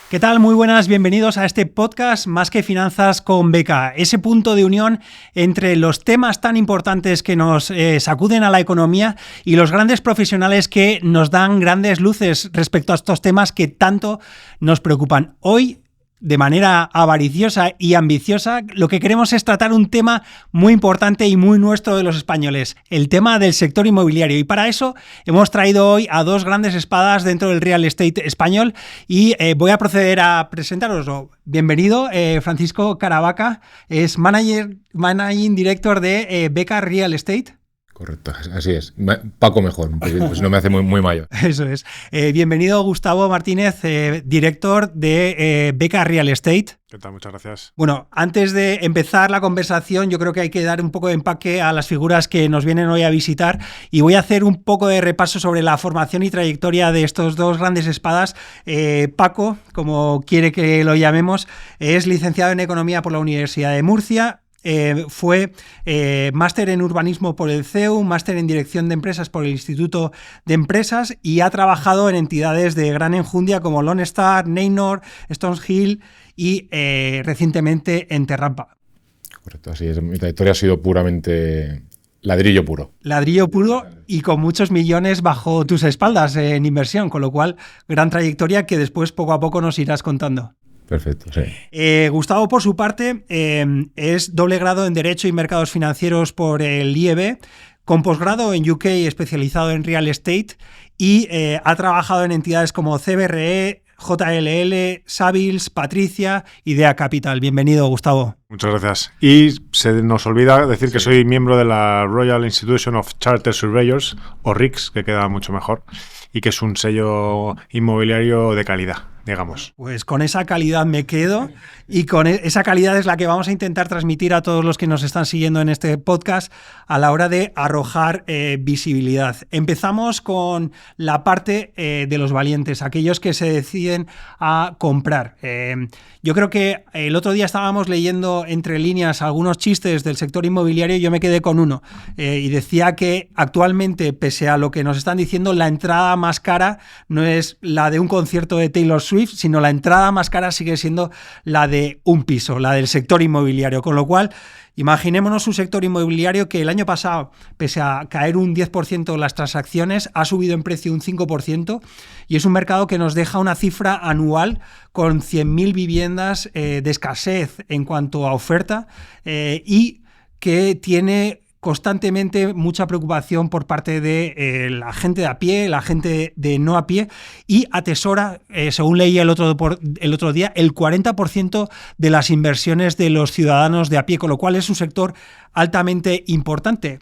¿Qué tal? Muy buenas, bienvenidos a este podcast Más que Finanzas con Beca, ese punto de unión entre los temas tan importantes que nos sacuden a la economía y los grandes profesionales que nos dan grandes luces respecto a estos temas que tanto nos preocupan. Hoy, de manera avariciosa y ambiciosa, lo que queremos es tratar un tema muy importante y muy nuestro de los españoles, el tema del sector inmobiliario. Y para eso hemos traído hoy a dos grandes espadas dentro del real estate español y voy a proceder a presentároslo. Bienvenido, Francisco Caravaca, es Managing Director de Beca Real Estate. Correcto, así es. Paco mejor, pues no me hace muy mayor. Eso es. Bienvenido, Gustavo Martínez, director de Beca Real Estate. ¿Qué tal? Muchas gracias. Bueno, antes de empezar la conversación, yo creo que hay que dar un poco de empaque a las figuras que nos vienen hoy a visitar y voy a hacer un poco de repaso sobre la formación y trayectoria de estos dos grandes espadas. Paco, como quiere que lo llamemos, es licenciado en Economía por la Universidad de Murcia. Fue máster en urbanismo por el CEU, máster en dirección de empresas por el Instituto de Empresas y ha trabajado en entidades de gran enjundia como Lone Star, Neynor, Stones Hill y recientemente en Terrampa. Correcto, así es. Mi trayectoria ha sido puramente ladrillo puro. Ladrillo puro y con muchos millones bajo tus espaldas en inversión, con lo cual gran trayectoria que después poco a poco nos irás contando. Perfecto, sí. Gustavo, por su parte, es doble grado en Derecho y Mercados Financieros por el IEB, con posgrado en UK especializado en Real Estate y ha trabajado en entidades como CBRE, JLL, Savills, Patricia y Dea Capital. Bienvenido, Gustavo. Muchas gracias. Y se nos olvida decir que soy miembro de la Royal Institution of Chartered Surveyors, o RICS, que queda mucho mejor, y que es un sello inmobiliario de calidad, digamos. Pues con esa calidad me quedo y con esa calidad es la que vamos a intentar transmitir a todos los que nos están siguiendo en este podcast a la hora de arrojar visibilidad. Empezamos con la parte de los valientes, aquellos que se deciden a comprar. Yo creo que el otro día estábamos leyendo entre líneas algunos chistes del sector inmobiliario y yo me quedé con uno y decía que actualmente, pese a lo que nos están diciendo, la entrada más cara no es la de un concierto de Taylor Swift, sino la entrada más cara sigue siendo la de un piso, la del sector inmobiliario, con lo cual imaginémonos un sector inmobiliario que el año pasado, pese a caer un 10% las transacciones, ha subido en precio un 5% y es un mercado que nos deja una cifra anual con 100.000 viviendas de escasez en cuanto a oferta y que tiene constantemente mucha preocupación por parte de la gente de a pie, la gente de no a pie y atesora, según leí el otro día, el 40% de las inversiones de los ciudadanos de a pie, con lo cual es un sector altamente importante.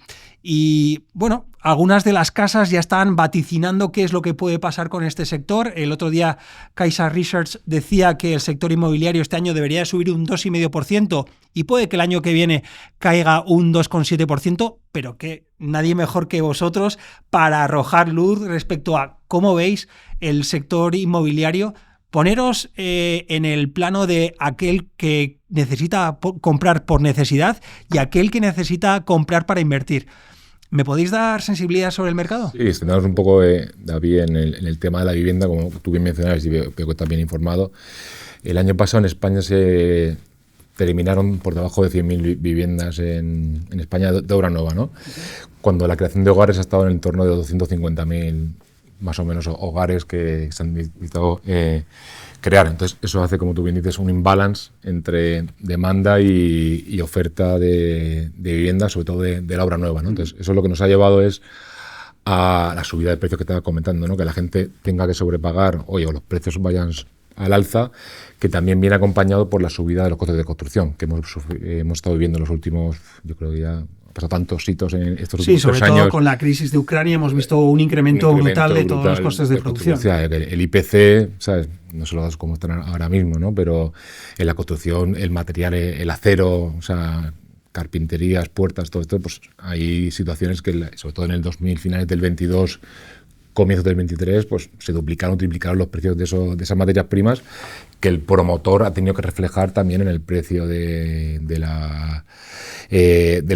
Y bueno, algunas de las casas ya están vaticinando qué es lo que puede pasar con este sector. El otro día Caixa Research decía que el sector inmobiliario este año debería subir un 2,5% y puede que el año que viene caiga un 2,7%, pero que nadie mejor que vosotros para arrojar luz respecto a cómo veis el sector inmobiliario. Poneros en el plano de aquel que necesita comprar por necesidad y aquel que necesita comprar para invertir. ¿Me podéis dar sensibilidad sobre el mercado? Sí, extendernos un poco, David, en el tema de la vivienda, como tú bien mencionabas y veo que estás bien informado. El año pasado en España se terminaron por debajo de 100.000 viviendas en España de obra nueva, ¿no? Cuando la creación de hogares ha estado en el entorno de 250.000 más o menos hogares que se han necesitado crear. Entonces, eso hace, como tú bien dices, un imbalance entre demanda y oferta de vivienda, sobre todo de la obra nueva, ¿no? Entonces, eso es lo que nos ha llevado es a la subida de precios que estaba comentando, ¿no? Que la gente tenga que sobrepagar, o los precios vayan al alza, que también viene acompañado por la subida de los costes de construcción que hemos estado viviendo en los últimos, yo creo que ya pasado tantos hitos en estos últimos 3 años. Sí, sobre todo con la crisis de Ucrania hemos visto un incremento brutal de todos los costes de producción. El IPC, ¿sabes? No sé los datos cómo están ahora mismo, ¿no? Pero en la construcción, el material, el acero, o sea, carpinterías, puertas, todo esto, pues hay situaciones que, sobre todo en el 2000, finales del 22, comienzos del 23, pues se duplicaron, triplicaron los precios de esas materias primas que el promotor ha tenido que reflejar también en el precio de la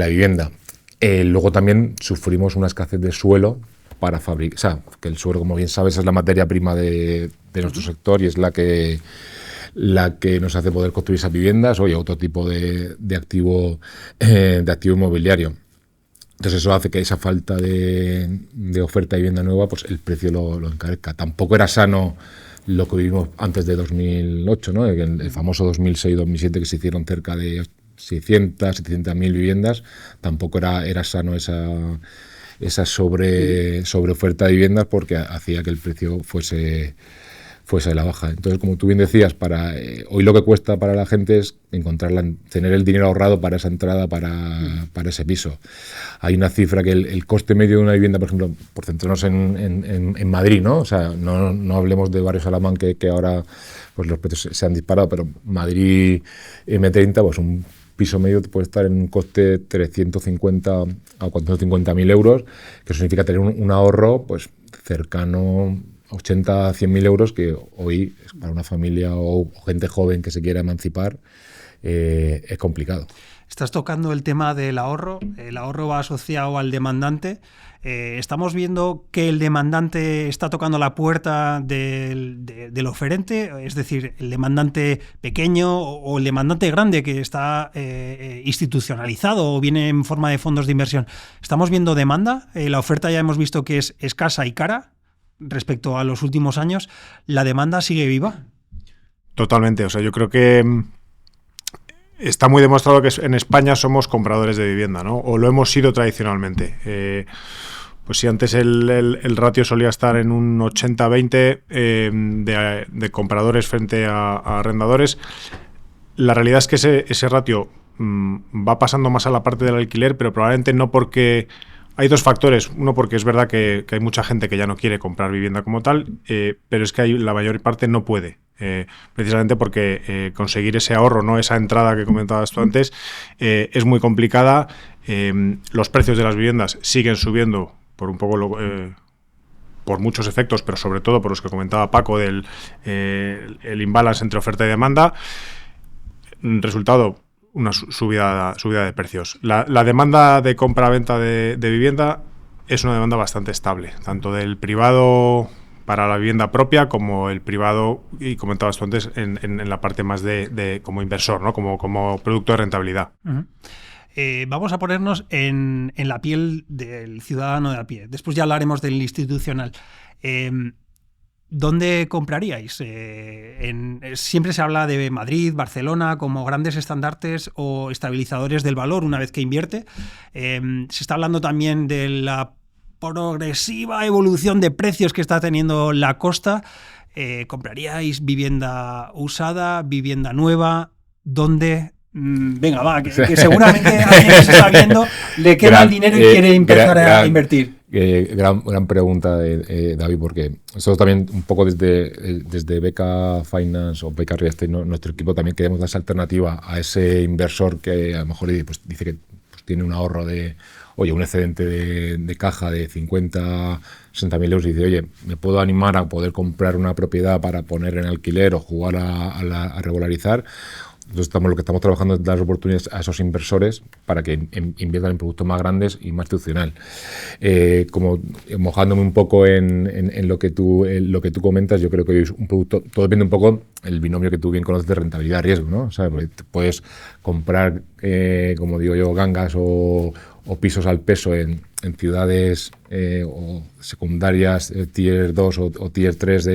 vivienda. Luego también sufrimos una escasez de suelo para fabricar, o sea, que el suelo, como bien sabes, es la materia prima de nuestro sector y es la que nos hace poder construir esas viviendas o otro tipo de activo inmobiliario. Entonces eso hace que esa falta de oferta de vivienda nueva, pues el precio lo encarezca. Tampoco era sano lo que vivimos antes de 2008, ¿no? El famoso 2006-2007, que se hicieron cerca de 700.000 viviendas. Tampoco era sano esa sobre oferta de viviendas, porque hacía que el precio fuese a la baja. Entonces, como tú bien decías, hoy lo que cuesta para la gente es tener el dinero ahorrado para esa entrada, para ese piso. Hay una cifra que el coste medio de una vivienda, por ejemplo, por centrarnos en Madrid, ¿no? O sea, no hablemos de barrio Salamán, que ahora pues los precios se han disparado, pero Madrid M30, pues un piso medio puede estar en un coste de 350 a 450.000 euros, que significa tener un ahorro pues cercano 80 a 100.000 euros, que hoy para una familia o gente joven que se quiera emancipar es complicado. Estás tocando el tema del ahorro. El ahorro va asociado al demandante. Estamos viendo que el demandante está tocando la puerta del oferente, es decir, el demandante pequeño o el demandante grande que está institucionalizado o viene en forma de fondos de inversión. Estamos viendo demanda. La oferta ya hemos visto que es escasa y cara respecto a los últimos años. ¿La demanda sigue viva? Totalmente. O sea, yo creo que está muy demostrado que en España somos compradores de vivienda, ¿no? O lo hemos sido tradicionalmente. Pues si antes el ratio solía estar en un 80-20 de compradores frente a arrendadores, la realidad es que ese ratio va pasando más a la parte del alquiler, pero probablemente no porque... Hay dos factores. Uno, porque es verdad que hay mucha gente que ya no quiere comprar vivienda como tal, pero es que la mayor parte no puede. Precisamente porque conseguir ese ahorro, no esa entrada que comentabas tú antes, es muy complicada. Los precios de las viviendas siguen subiendo por un poco por muchos efectos, pero sobre todo por los que comentaba Paco, del el imbalance entre oferta y demanda. Resultado, una subida de precios. La demanda de compra-venta de vivienda es una demanda bastante estable, tanto del privado para la vivienda propia como el privado, y comentabas tú antes, en la parte más de como inversor, ¿no? Como producto de rentabilidad. Uh-huh. Vamos a ponernos en la piel del ciudadano de a pie. Después ya hablaremos del institucional. ¿Dónde compraríais? Siempre se habla de Madrid, Barcelona como grandes estandartes o estabilizadores del valor una vez que invierte. Se está hablando también de la progresiva evolución de precios que está teniendo la costa. ¿Compraríais vivienda usada, vivienda nueva? ¿Dónde? Venga, va, que seguramente alguien que se está viendo le queda el dinero y quiere empezar a invertir. Gran pregunta, David, porque nosotros también un poco desde Beca Finance o Beca Real Estate, nuestro equipo también queremos dar esa alternativa a ese inversor que a lo mejor pues, dice que pues, tiene un ahorro un excedente de caja de 50, 60.000 euros y dice, oye, me puedo animar a poder comprar una propiedad para poner en alquiler o jugar a regularizar. Entonces lo que estamos trabajando es dar oportunidades a esos inversores para que inviertan en productos más grandes y más institucional. Como mojándome un poco en lo que tú comentas, yo creo que es un producto, todo depende un poco el binomio que tú bien conoces de rentabilidad-riesgo, ¿no? O sea, puedes comprar, como digo yo, gangas o pisos al peso en ciudades o secundarias tier 2 o tier 3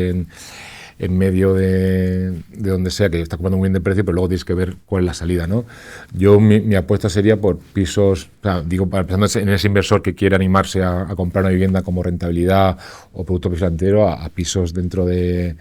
en medio de donde sea, que está comprando muy bien de precio, pero luego tienes que ver cuál es la salida, ¿no? Yo mi apuesta sería por pisos, o sea, digo, pensando en ese inversor que quiere animarse a comprar una vivienda como rentabilidad o producto financiero, a pisos dentro de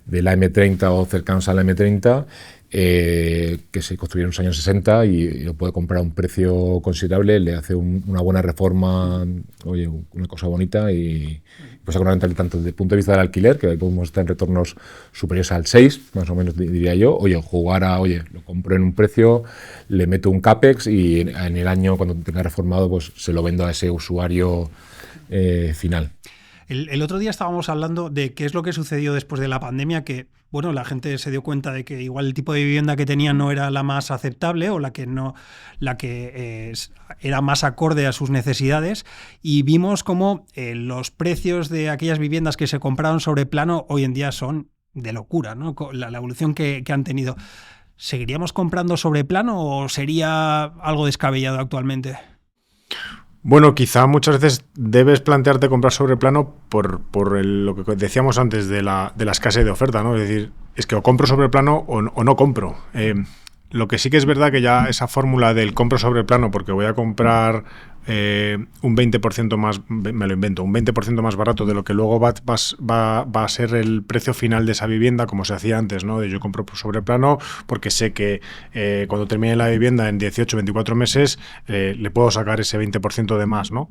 la M30 o cercanos a la M30, que se construyeron en los años 60 y lo puede comprar a un precio considerable, le hace una buena reforma, oye, una cosa bonita y pues sacar una rentabilidad tanto desde el punto de vista del alquiler, que ahí podemos estar en retornos superiores al 6, más o menos diría yo, lo compro en un precio, le meto un CAPEX y en el año cuando tenga reformado pues se lo vendo a ese usuario final. El otro día estábamos hablando de qué es lo que sucedió después de la pandemia, que bueno, la gente se dio cuenta de que igual el tipo de vivienda que tenía no era la más aceptable o la que era más acorde a sus necesidades, y vimos cómo los precios de aquellas viviendas que se compraron sobre plano hoy en día son de locura, ¿no? La evolución que han tenido. ¿Seguiríamos comprando sobre plano o sería algo descabellado actualmente? Bueno, quizá muchas veces debes plantearte comprar sobre plano por lo que decíamos antes de la escasez de oferta, ¿no? Es decir, es que o compro sobre plano o no compro. Lo que sí que es verdad que ya esa fórmula del compro sobre plano porque voy a comprar un 20% más, me lo invento, un 20% más barato de lo que luego va a ser el precio final de esa vivienda, como se hacía antes, ¿no? De yo compro sobre plano porque sé que cuando termine la vivienda en 18, 24 meses le puedo sacar ese 20% de más, ¿no?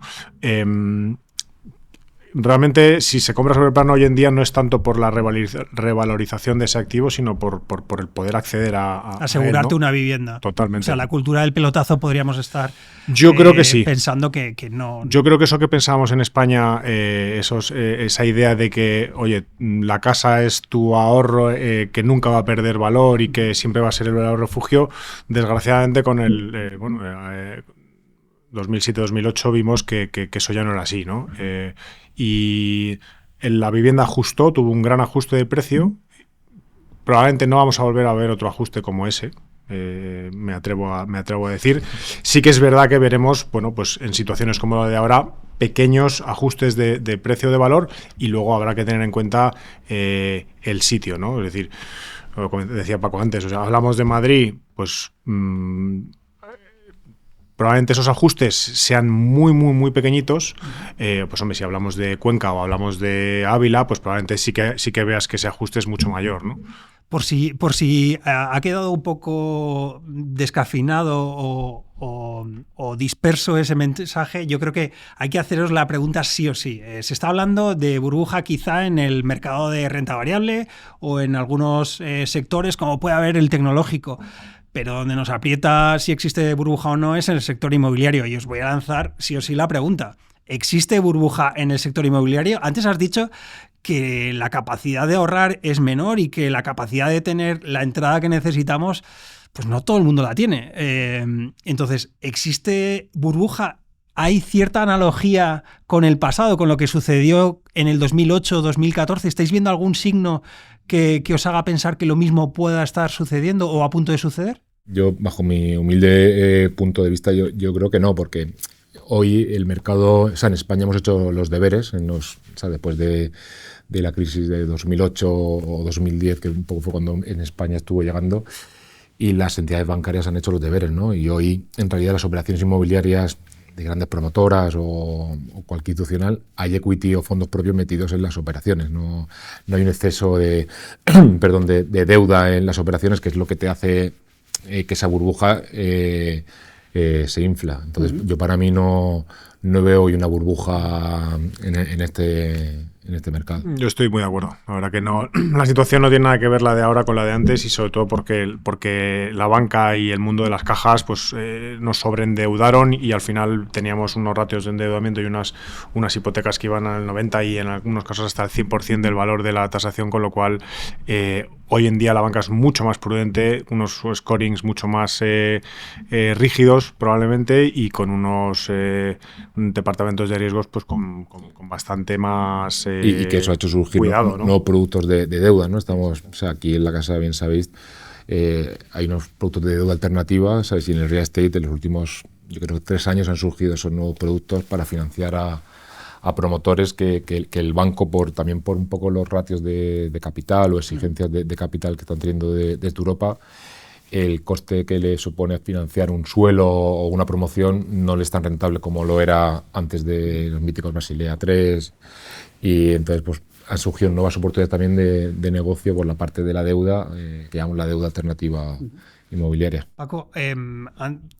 Realmente, si se compra sobre plano hoy en día no es tanto por la revalorización de ese activo, sino por el poder acceder a asegurarte él, ¿no? Una vivienda. Totalmente. O sea, la cultura del pelotazo podríamos estar yo creo que sí. Pensando que no. Yo creo que eso que pensábamos en España, esa idea de que, oye, la casa es tu ahorro que nunca va a perder valor y que siempre va a ser el verdadero refugio, desgraciadamente con el 2007-2008 vimos que eso ya no era así, ¿no? Y la vivienda ajustó, tuvo un gran ajuste de precio. Probablemente no vamos a volver a ver otro ajuste como ese. Me atrevo a decir. Sí que es verdad que veremos, bueno, pues en situaciones como la de ahora, pequeños ajustes de precio de valor, y luego habrá que tener en cuenta el sitio, ¿no? Es decir, como decía Paco antes, o sea, hablamos de Madrid, pues probablemente esos ajustes sean muy, muy, muy pequeñitos. Pues hombre, si hablamos de Cuenca o hablamos de Ávila, pues probablemente sí que veas que ese ajuste es mucho mayor, ¿no? Por si ha quedado un poco descafeinado o disperso ese mensaje, yo creo que hay que haceros la pregunta sí o sí. Se está hablando de burbuja quizá en el mercado de renta variable o en algunos sectores, como puede haber el tecnológico. Pero donde nos aprieta si existe burbuja o no es en el sector inmobiliario. Y os voy a lanzar sí o sí la pregunta. ¿Existe burbuja en el sector inmobiliario? Antes has dicho que la capacidad de ahorrar es menor y que la capacidad de tener la entrada que necesitamos, pues no todo el mundo la tiene. Entonces, ¿existe burbuja? ¿Hay cierta analogía con el pasado, con lo que sucedió en el 2008, 2014? ¿Estáis viendo algún signo que os haga pensar que lo mismo pueda estar sucediendo o a punto de suceder? Yo, bajo mi humilde punto de vista, yo creo que no, porque hoy el mercado, o sea, en España hemos hecho los deberes, después de la crisis de 2008 o 2010, que un poco fue cuando en España estuvo llegando, y las entidades bancarias han hecho los deberes, ¿no? Y hoy, en realidad, las operaciones inmobiliarias de grandes promotoras o cualquier institucional, hay equity o fondos propios metidos en las operaciones. No hay un exceso de deuda en las operaciones, que es lo que te hace que esa burbuja se infla. Entonces, yo para mí no veo hoy una burbuja en este mercado. Yo estoy muy de acuerdo. La verdad que no, la situación no tiene nada que ver la de ahora con la de antes, y sobre todo porque la banca y el mundo de las cajas pues nos sobreendeudaron, y al final teníamos unos ratios de endeudamiento y unas hipotecas que iban al 90% y en algunos casos hasta el 100% del valor de la tasación, con lo cual hoy en día la banca es mucho más prudente, unos scorings mucho más rígidos probablemente, y con unos departamentos de riesgos pues con bastante más y que eso ha hecho surgir cuidado, ¿no? Nuevos productos de deuda, ¿no? Estamos, o sea, aquí en la casa, bien sabéis, hay unos productos de deuda alternativa, ¿sabéis? Y en el real estate en los últimos, yo creo que 3 años han surgido esos nuevos productos para financiar a promotores que el banco, también por un poco los ratios de capital o exigencias de capital que están teniendo desde Europa, el coste que le supone financiar un suelo o una promoción no le es tan rentable como lo era antes de los míticos Basilea 3, y entonces pues han surgido nuevas oportunidades también de negocio por la parte de la deuda, que llamamos la deuda alternativa inmobiliaria. Paco,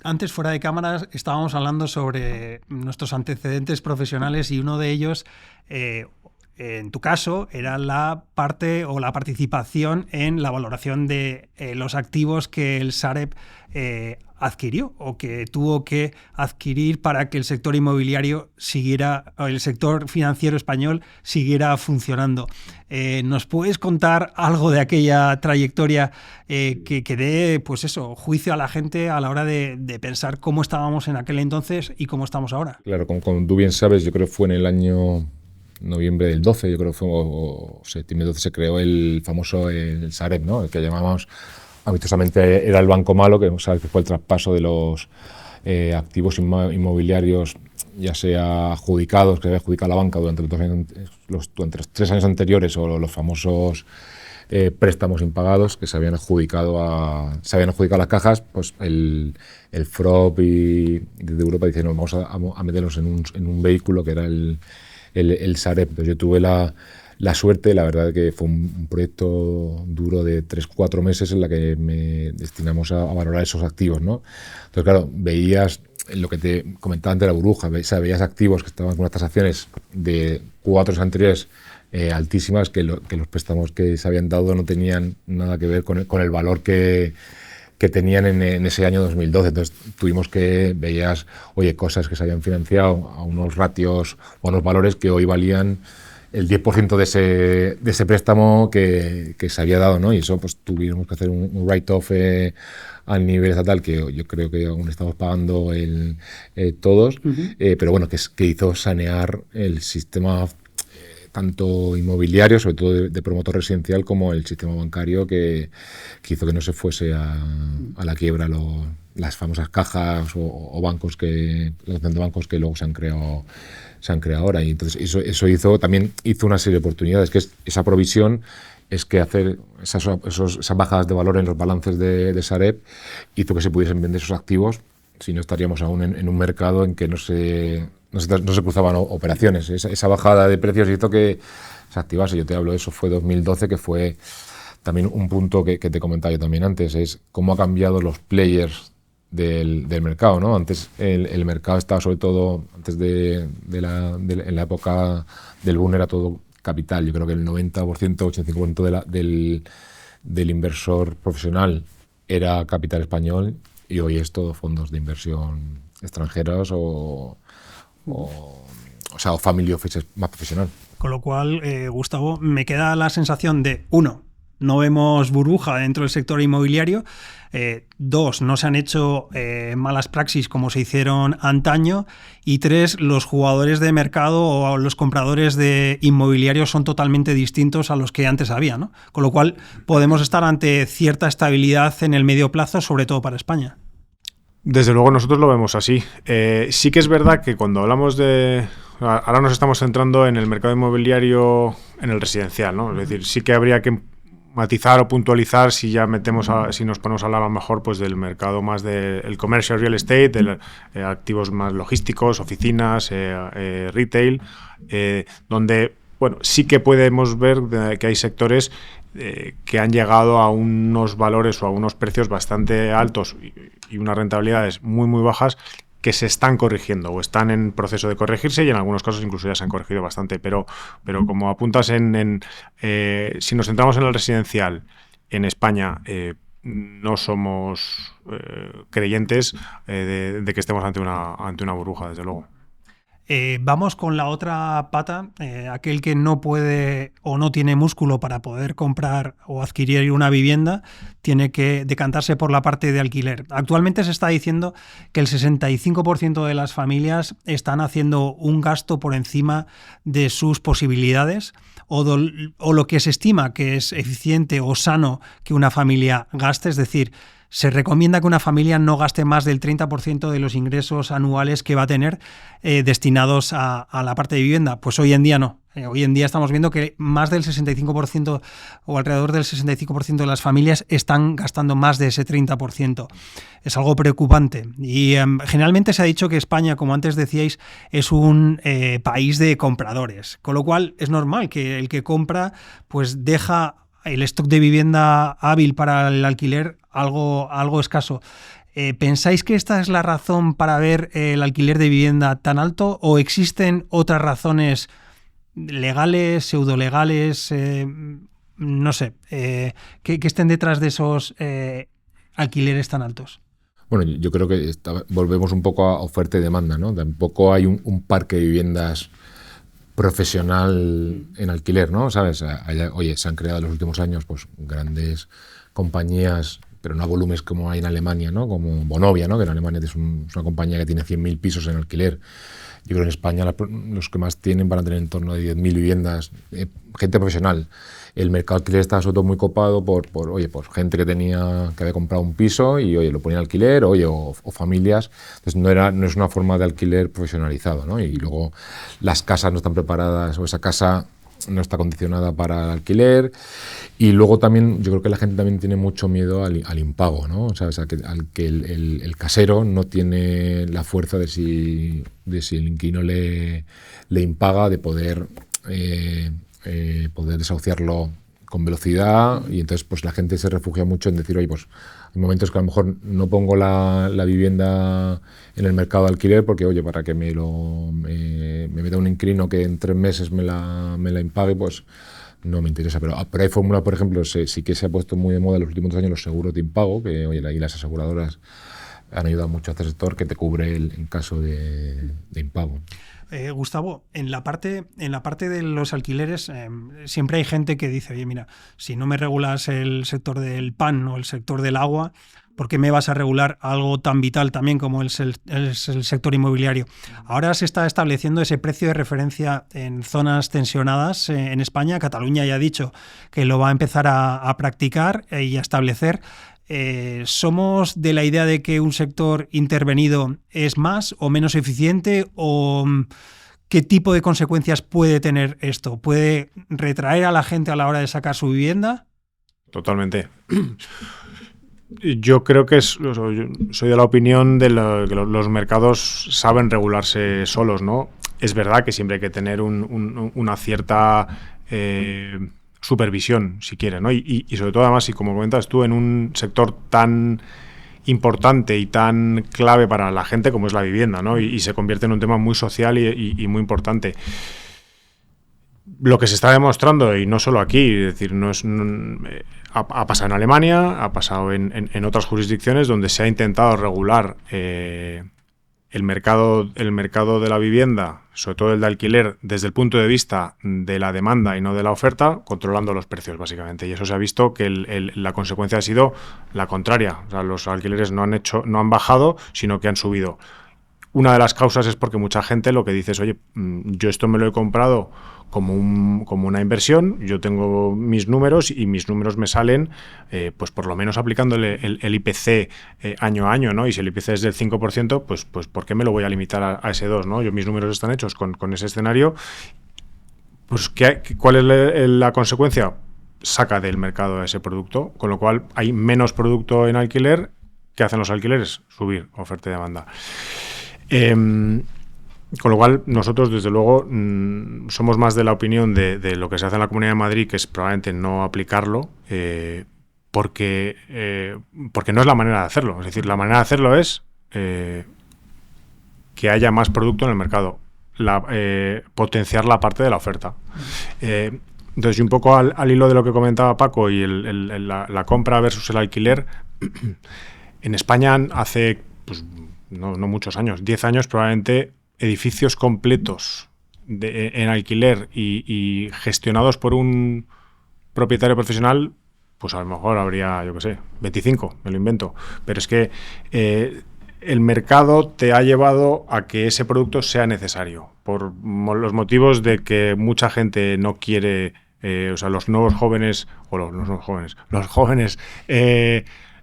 antes fuera de cámaras estábamos hablando sobre nuestros antecedentes profesionales, y uno de ellos en tu caso, era la parte o la participación en la valoración de los activos que el Sareb adquirió o que tuvo que adquirir para que el sector inmobiliario siguiera, o el sector financiero español siguiera funcionando. ¿Nos puedes contar algo de aquella trayectoria que dé, pues eso, juicio a la gente a la hora de pensar cómo estábamos en aquel entonces y cómo estamos ahora? Claro, como tú bien sabes, yo creo que fue en el año noviembre del 12, yo creo que fue, o septiembre del 12 se creó el famoso el Sareb, ¿no? El que llamamos amistosamente era el banco malo, que sabes que fue el traspaso de los activos inmobiliarios, ya sea adjudicados, que había adjudicado la banca durante los 3 años anteriores, o los famosos préstamos impagados que se habían adjudicado a las cajas. Pues el FROB y desde Europa dicen, no, vamos a meternos en un vehículo que era el Sareb. Entonces yo tuve la suerte, la verdad que fue un proyecto duro de 3-4 meses en la que me destinamos a valorar esos activos, ¿no? Entonces, claro, veías lo que te comentaba antes de la burbuja, veías activos que estaban con unas tasaciones de 4 años anteriores altísimas, que los préstamos que se habían dado no tenían nada que ver con el valor que tenían en ese año 2012. Entonces veías, cosas que se habían financiado a unos ratios o a unos valores que hoy valían el 10% de ese préstamo que se había dado, ¿no? Y eso, pues tuvimos que hacer un write-off a nivel estatal, que yo creo que aún estamos pagando todos, pero bueno, que hizo sanear el sistema tanto inmobiliario, sobre todo de promotor residencial, como el sistema bancario, que hizo que no se fuese a la quiebra las famosas cajas o bancos los bancos que luego se han creado ahora. Y entonces eso hizo una serie de oportunidades, que es esa provisión, es que hacer esas bajadas de valor en los balances de Sareb hizo que se pudiesen vender esos activos, si no estaríamos aún en un mercado en que no se cruzaban operaciones. Esa bajada de precios hizo que se activase. Yo te hablo de eso, fue 2012, que fue también un punto que te comentaba yo también antes, es cómo ha cambiado los players del mercado, ¿no? Antes el mercado estaba, sobre todo antes en la época del boom, era todo capital. Yo creo que el 90%, 85% del inversor profesional era capital español, y hoy es todo fondos de inversión extranjeros o family offices más profesional. Con lo cual, Gustavo, me queda la sensación de, 1, no vemos burbuja dentro del sector inmobiliario. 2, no se han hecho malas praxis como se hicieron antaño. Y 3, los jugadores de mercado o los compradores de inmobiliarios son totalmente distintos a los que antes había, ¿no? Con lo cual podemos estar ante cierta estabilidad en el medio plazo, sobre todo para España. Desde luego nosotros lo vemos así. Sí que es verdad que cuando hablamos de... Ahora nos estamos centrando en el mercado inmobiliario, en el residencial, ¿no? Es decir, sí que habría que matizar o puntualizar si nos ponemos a hablar a lo mejor pues del mercado más del commercial real estate, de activos más logísticos, oficinas, retail, donde sí que podemos ver que hay sectores que han llegado a unos valores o a unos precios bastante altos y unas rentabilidades muy muy bajas, que se están corrigiendo o están en proceso de corregirse, y en algunos casos incluso ya se han corregido bastante, pero como apuntas si nos centramos en el residencial en España, no somos creyentes de que estemos ante una burbuja, desde luego. Vamos con la otra pata, aquel que no puede o no tiene músculo para poder comprar o adquirir una vivienda, tiene que decantarse por la parte de alquiler. Actualmente se está diciendo que el 65% de las familias están haciendo un gasto por encima de sus posibilidades, o lo que se estima que es eficiente o sano que una familia gaste, es decir, se recomienda que una familia no gaste más del 30% de los ingresos anuales que va a tener destinados a la parte de vivienda. Pues hoy en día no. Hoy en día estamos viendo que más del 65% o alrededor del 65% de las familias están gastando más de ese 30%. Es algo preocupante. Y generalmente se ha dicho que España, como antes decíais, es un país de compradores. Con lo cual es normal que el que compra pues deja el stock de vivienda hábil para el alquiler algo escaso. ¿Pensáis que esta es la razón para ver el alquiler de vivienda tan alto, o existen otras razones legales, pseudolegales, no sé, que estén detrás de esos alquileres tan altos? Bueno, yo creo que volvemos un poco a oferta y demanda, ¿no? Tampoco hay un parque de viviendas profesional en alquiler, ¿no? ¿Sabes? Oye, se han creado en los últimos años pues grandes compañías, pero no a volúmenes como hay en Alemania, ¿no? Como Vonovia, ¿no? Que en Alemania es una compañía que tiene 100.000 pisos en alquiler. Yo creo que en España los que más tienen van a tener en torno a 10.000 viviendas, gente profesional. El mercado de alquiler estaba sobre todo muy copado por gente que había comprado un piso y lo ponía en alquiler, o familias. Entonces no es una forma de alquiler profesionalizado, ¿no? Y luego las casas no están preparadas, o esa casa no está condicionada para el alquiler. Y luego también yo creo que la gente también tiene mucho miedo al impago, ¿no? O sea, al que el casero no tiene la fuerza de si el inquilino le impaga, de poder desahuciarlo con velocidad, y entonces pues la gente se refugia mucho en decir, oye, pues hay momentos que a lo mejor no pongo la vivienda en el mercado de alquiler porque, oye, para que me meta un inquilino que en 3 meses me la impague, pues no me interesa. Pero hay fórmulas, por ejemplo, sí que se ha puesto muy de moda en los últimos años los seguros de impago, que oye, y las aseguradoras han ayudado mucho a este sector, que te cubre en caso de impago. Gustavo, en la parte de los alquileres siempre hay gente que dice, oye, mira, si no me regulas el sector del pan o el sector del agua, ¿por qué me vas a regular algo tan vital también como es el sector inmobiliario? Ahora se está estableciendo ese precio de referencia en zonas tensionadas en España. Cataluña ya ha dicho que lo va a empezar a practicar y a establecer. ¿Somos de la idea de que un sector intervenido es más o menos eficiente, o qué tipo de consecuencias puede tener esto? ¿Puede retraer a la gente a la hora de sacar su vivienda? Totalmente. Yo creo que soy de la opinión de que los mercados saben regularse solos, ¿no? Es verdad que siempre hay que tener una cierta supervisión, si quieres, ¿no? Y sobre todo, además, y como comentas tú, en un sector tan importante y tan clave para la gente como es la vivienda, ¿no? Y se convierte en un tema muy social y muy importante. Lo que se está demostrando, y no solo aquí, es decir, ha pasado en Alemania, ha pasado en otras jurisdicciones donde se ha intentado regular el mercado de la vivienda, sobre todo el de alquiler, desde el punto de vista de la demanda y no de la oferta, controlando los precios, básicamente. Y eso se ha visto que la consecuencia ha sido la contraria. O sea, los alquileres no han bajado, sino que han subido. Una de las causas es porque mucha gente lo que dice es, oye, yo esto me lo he comprado como una inversión, yo tengo mis números y mis números me salen pues por lo menos aplicándole el IPC año a año, ¿no? Y si el IPC es del 5%, pues ¿por qué me lo voy a limitar a ese 2%, ¿no? Mis números están hechos con ese escenario. Pues ¿cuál es la consecuencia? Saca del mercado ese producto, con lo cual hay menos producto en alquiler. ¿Qué hacen los alquileres? Subir oferta y demanda. Con lo cual, nosotros, desde luego, somos más de la opinión de lo que se hace en la Comunidad de Madrid, que es probablemente no aplicarlo, porque no es la manera de hacerlo. Es decir, la manera de hacerlo es que haya más producto en el mercado, potenciar la parte de la oferta. Entonces, y un poco al hilo de lo que comentaba Paco y la compra versus el alquiler, en España hace pues, no muchos años, 10 años probablemente, edificios completos en alquiler y gestionados por un propietario profesional, pues a lo mejor habría, yo qué sé, 25, me lo invento. Pero es que el mercado te ha llevado a que ese producto sea necesario, por los motivos de que mucha gente no quiere, o sea, los jóvenes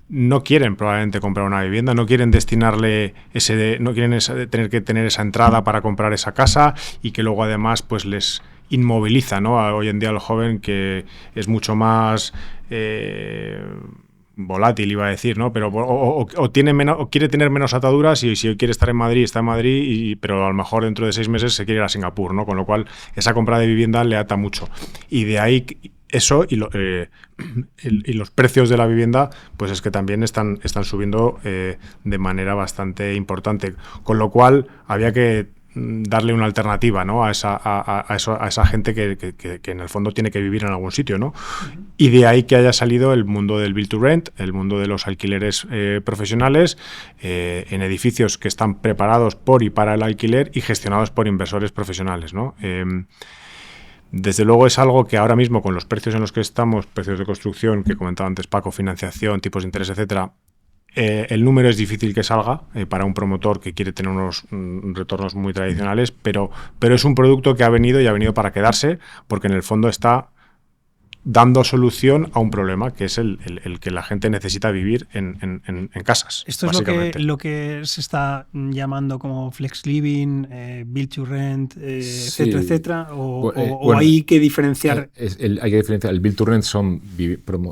no quieren probablemente comprar una vivienda, no quieren destinarle no quieren tener que tener esa entrada para comprar esa casa, y que luego además pues les inmoviliza, ¿no? Hoy en día el joven, que es mucho más volátil, iba a decir, ¿no? Pero o quiere tener menos ataduras, y si hoy quiere estar en Madrid, está en Madrid, pero a lo mejor dentro de 6 meses se quiere ir a Singapur, ¿no? Con lo cual esa compra de vivienda le ata mucho. Y de ahí eso y los precios de la vivienda, pues es que también están subiendo de manera bastante importante. Con lo cual había que darle una alternativa, ¿no? a esa gente que en el fondo tiene que vivir en algún sitio, ¿no? Y de ahí que haya salido el mundo del build to rent, el mundo de los alquileres profesionales, en edificios que están preparados por y para el alquiler y gestionados por inversores profesionales, ¿no? Desde luego es algo que ahora mismo, con los precios en los que estamos, precios de construcción que comentaba antes Paco, financiación, tipos de interés, etcétera, el número es difícil que salga para un promotor que quiere tener unos retornos muy tradicionales, pero es un producto que ha venido para quedarse, porque en el fondo está dando solución a un problema, que es el que la gente necesita vivir en casas. Esto es lo que se está llamando como flex living, build to rent, etcétera, etcétera, o hay que diferenciar. Hay que diferenciar. El build to rent son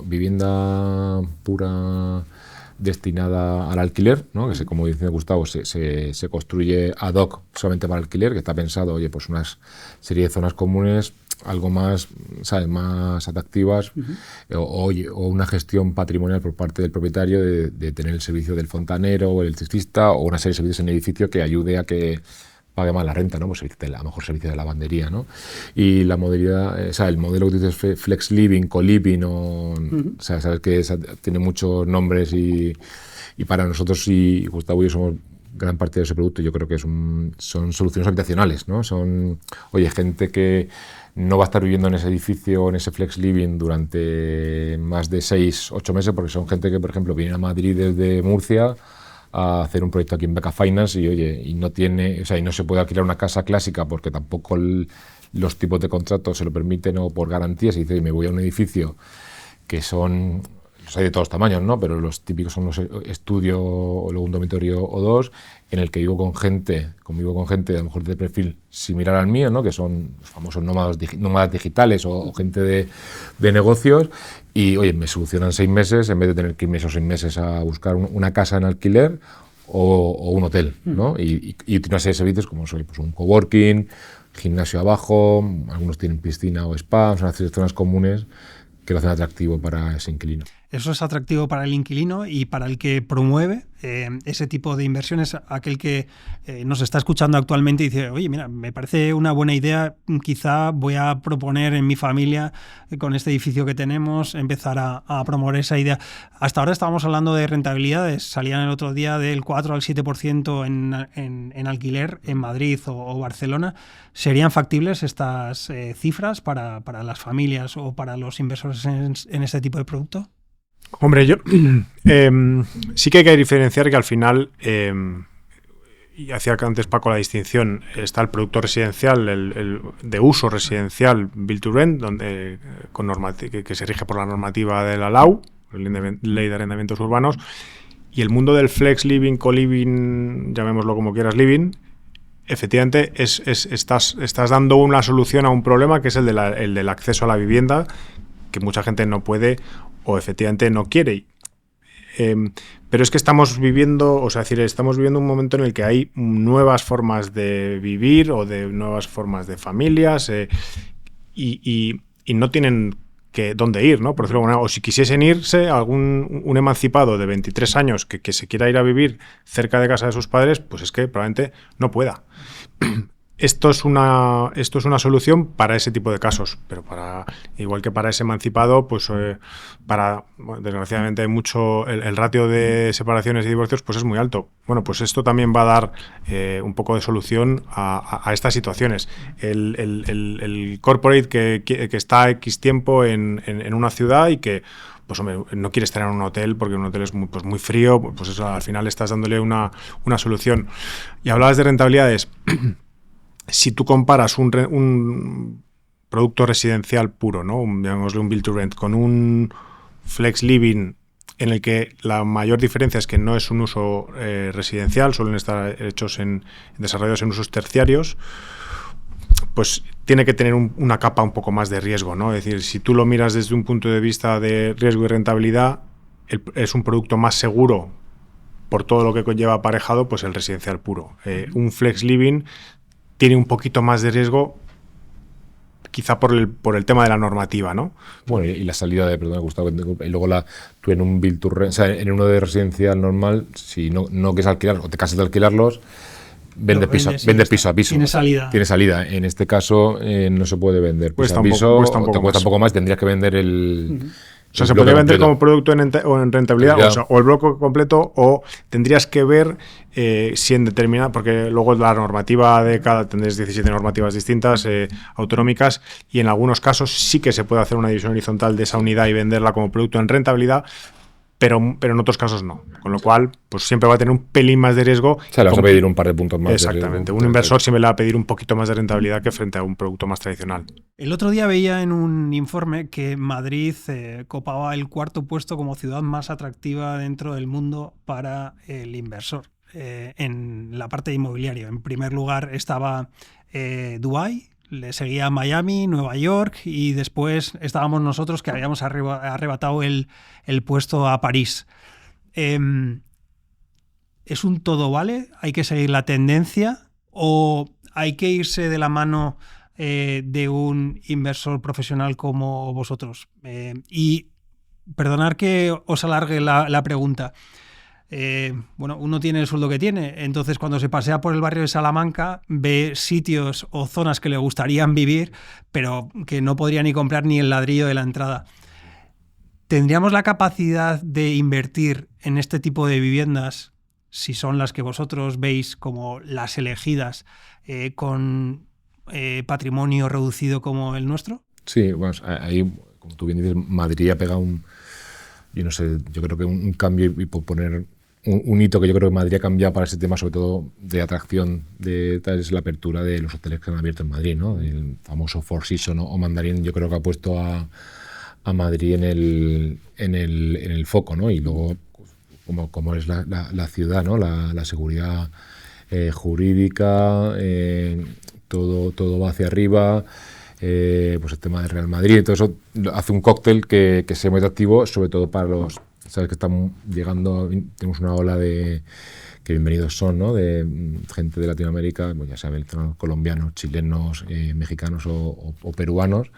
vivienda pura destinada al alquiler, ¿no? Que como dice Gustavo, se construye ad hoc solamente para alquiler, que está pensado, pues una serie de zonas comunes, algo más, ¿sabes?, más atractivas, o una gestión patrimonial por parte del propietario de tener el servicio del fontanero o el electricista, o una serie de servicios en el edificio que ayude a que pague más la renta, ¿no? Pues a lo mejor servicio de lavandería, ¿no? Y la modalidad, el modelo que dices, flex living, co-living, sabes que tiene muchos nombres y para nosotros, y Gustavo y yo somos gran parte de ese producto, yo creo que son soluciones habitacionales, ¿no? Son, gente que no va a estar viviendo en ese edificio, en ese flex living durante más de 6-8 meses, porque son gente que, por ejemplo, viene a Madrid desde Murcia a hacer un proyecto aquí en Beca Finance y no tiene, y no se puede alquilar una casa clásica porque tampoco los tipos de contratos se lo permiten o por garantías, y dice, me voy a un edificio que son, los hay de todos tamaños, ¿no? Pero los típicos son los estudio o luego un dormitorio o dos, en el que convivo con gente a lo mejor de perfil similar al mío, ¿no? Que son los famosos nómadas digitales o gente de negocios, y me solucionan 6 meses en vez de tener que irme esos 6 meses a buscar una casa en alquiler o un hotel, ¿no? Y tiene una serie de servicios como pues un coworking, gimnasio abajo, algunos tienen piscina o spa, son las zonas comunes que lo hacen atractivo para ese inquilino. Eso es atractivo para el inquilino y para el que promueve ese tipo de inversiones, aquel que nos está escuchando actualmente y dice, oye, mira, me parece una buena idea, quizá voy a proponer en mi familia, con este edificio que tenemos, empezar a promover esa idea. Hasta ahora estábamos hablando de rentabilidades, salían el otro día del 4 al 7% en alquiler en Madrid o Barcelona. ¿Serían factibles estas cifras para las familias o para los inversores en este tipo de producto? Hombre, yo sí que hay que diferenciar que al final, y hacía antes Paco la distinción, está el producto residencial, el de uso residencial, build to rent, donde que se rige por la normativa de la LAU, Ley de Arrendamientos Urbanos, y el mundo del flex living, co-living, llamémoslo como quieras, living. Efectivamente, estás dando una solución a un problema que es el del acceso a la vivienda, que mucha gente no puede o efectivamente no quiere. Pero es que estamos viviendo un momento en el que hay nuevas formas de vivir o de nuevas formas de familias y no tienen dónde ir, ¿no? Por decirlo, o si quisiesen irse, un emancipado de 23 años que se quiera ir a vivir cerca de casa de sus padres, pues es que probablemente no pueda. Esto es una solución para ese tipo de casos, pero igual que para ese emancipado, pues desgraciadamente hay mucho, el ratio de separaciones y divorcios pues es muy alto. Bueno, pues esto también va a dar un poco de solución a estas situaciones. El corporate que está X tiempo en una ciudad y que pues hombre, no quieres estar en un hotel porque un hotel es muy frío, pues eso al final estás dándole una solución. Y hablabas de rentabilidades. Si tú comparas un producto residencial puro, ¿no? Llamémosle un build to rent, con un flex living en el que la mayor diferencia es que no es un uso residencial, suelen estar desarrollados en usos terciarios, pues tiene que tener una capa un poco más de riesgo, ¿no? Es decir, si tú lo miras desde un punto de vista de riesgo y rentabilidad, es un producto más seguro por todo lo que conlleva aparejado, pues el residencial puro. Un flex living tiene un poquito más de riesgo, quizá por el tema de la normativa, ¿no? Bueno, y la salida perdón, Gustavo, y luego tú en un build to rent, o sea, en uno de residencial normal, si no quieres alquilar o te cansas de alquilarlos, vende piso a piso. Tiene salida. Tiene salida. En este caso no se puede vender piso a piso. Cuesta un poco más. Tendrías que vender el... O sea, se podría vender como producto en rentabilidad, o el bloque completo, o tendrías que ver si en determinada, porque luego la normativa de tendréis 17 normativas distintas, autonómicas, y en algunos casos sí que se puede hacer una división horizontal de esa unidad y venderla como producto en rentabilidad, pero en otros casos no. Con lo cual, pues siempre va a tener un pelín más de riesgo. O sea, le vas a pedir un par de puntos más. Exactamente. Un inversor siempre le va a pedir un poquito más de rentabilidad que frente a un producto más tradicional. El otro día veía en un informe que Madrid copaba el 4º puesto como ciudad más atractiva dentro del mundo para el inversor en la parte de inmobiliario. En primer lugar estaba Dubái, le seguía Miami, Nueva York, y después estábamos nosotros, que habíamos arrebatado el puesto a París. ¿Es un todo vale? ¿Hay que seguir la tendencia? ¿O hay que irse de la mano de un inversor profesional como vosotros? Y perdonad que os alargue la pregunta. Bueno, uno tiene el sueldo que tiene, entonces cuando se pasea por el barrio de Salamanca ve sitios o zonas que le gustarían vivir, pero que no podría ni comprar ni el ladrillo de la entrada. ¿Tendríamos la capacidad de invertir en este tipo de viviendas, si son las que vosotros veis como las elegidas, con patrimonio reducido como el nuestro? Sí, bueno, ahí, como tú bien dices, Madrid ha pegado yo creo que un cambio, y por poner un hito que yo creo que Madrid ha cambiado para ese tema, sobre todo de atracción, es la apertura de los hoteles que han abierto en Madrid, ¿no? El famoso Four Seasons o Mandarín, yo creo que ha puesto a Madrid en el foco, ¿no? Y luego, como es la ciudad, ¿no? La seguridad jurídica, todo va hacia arriba. Pues el tema del Real Madrid, todo eso hace un cóctel que sea muy atractivo, sobre todo para los, sabes que están llegando, tenemos una ola que bienvenidos son, ¿no? De gente de Latinoamérica, pues ya sea venezolanos, colombianos, chilenos, mexicanos o peruanos,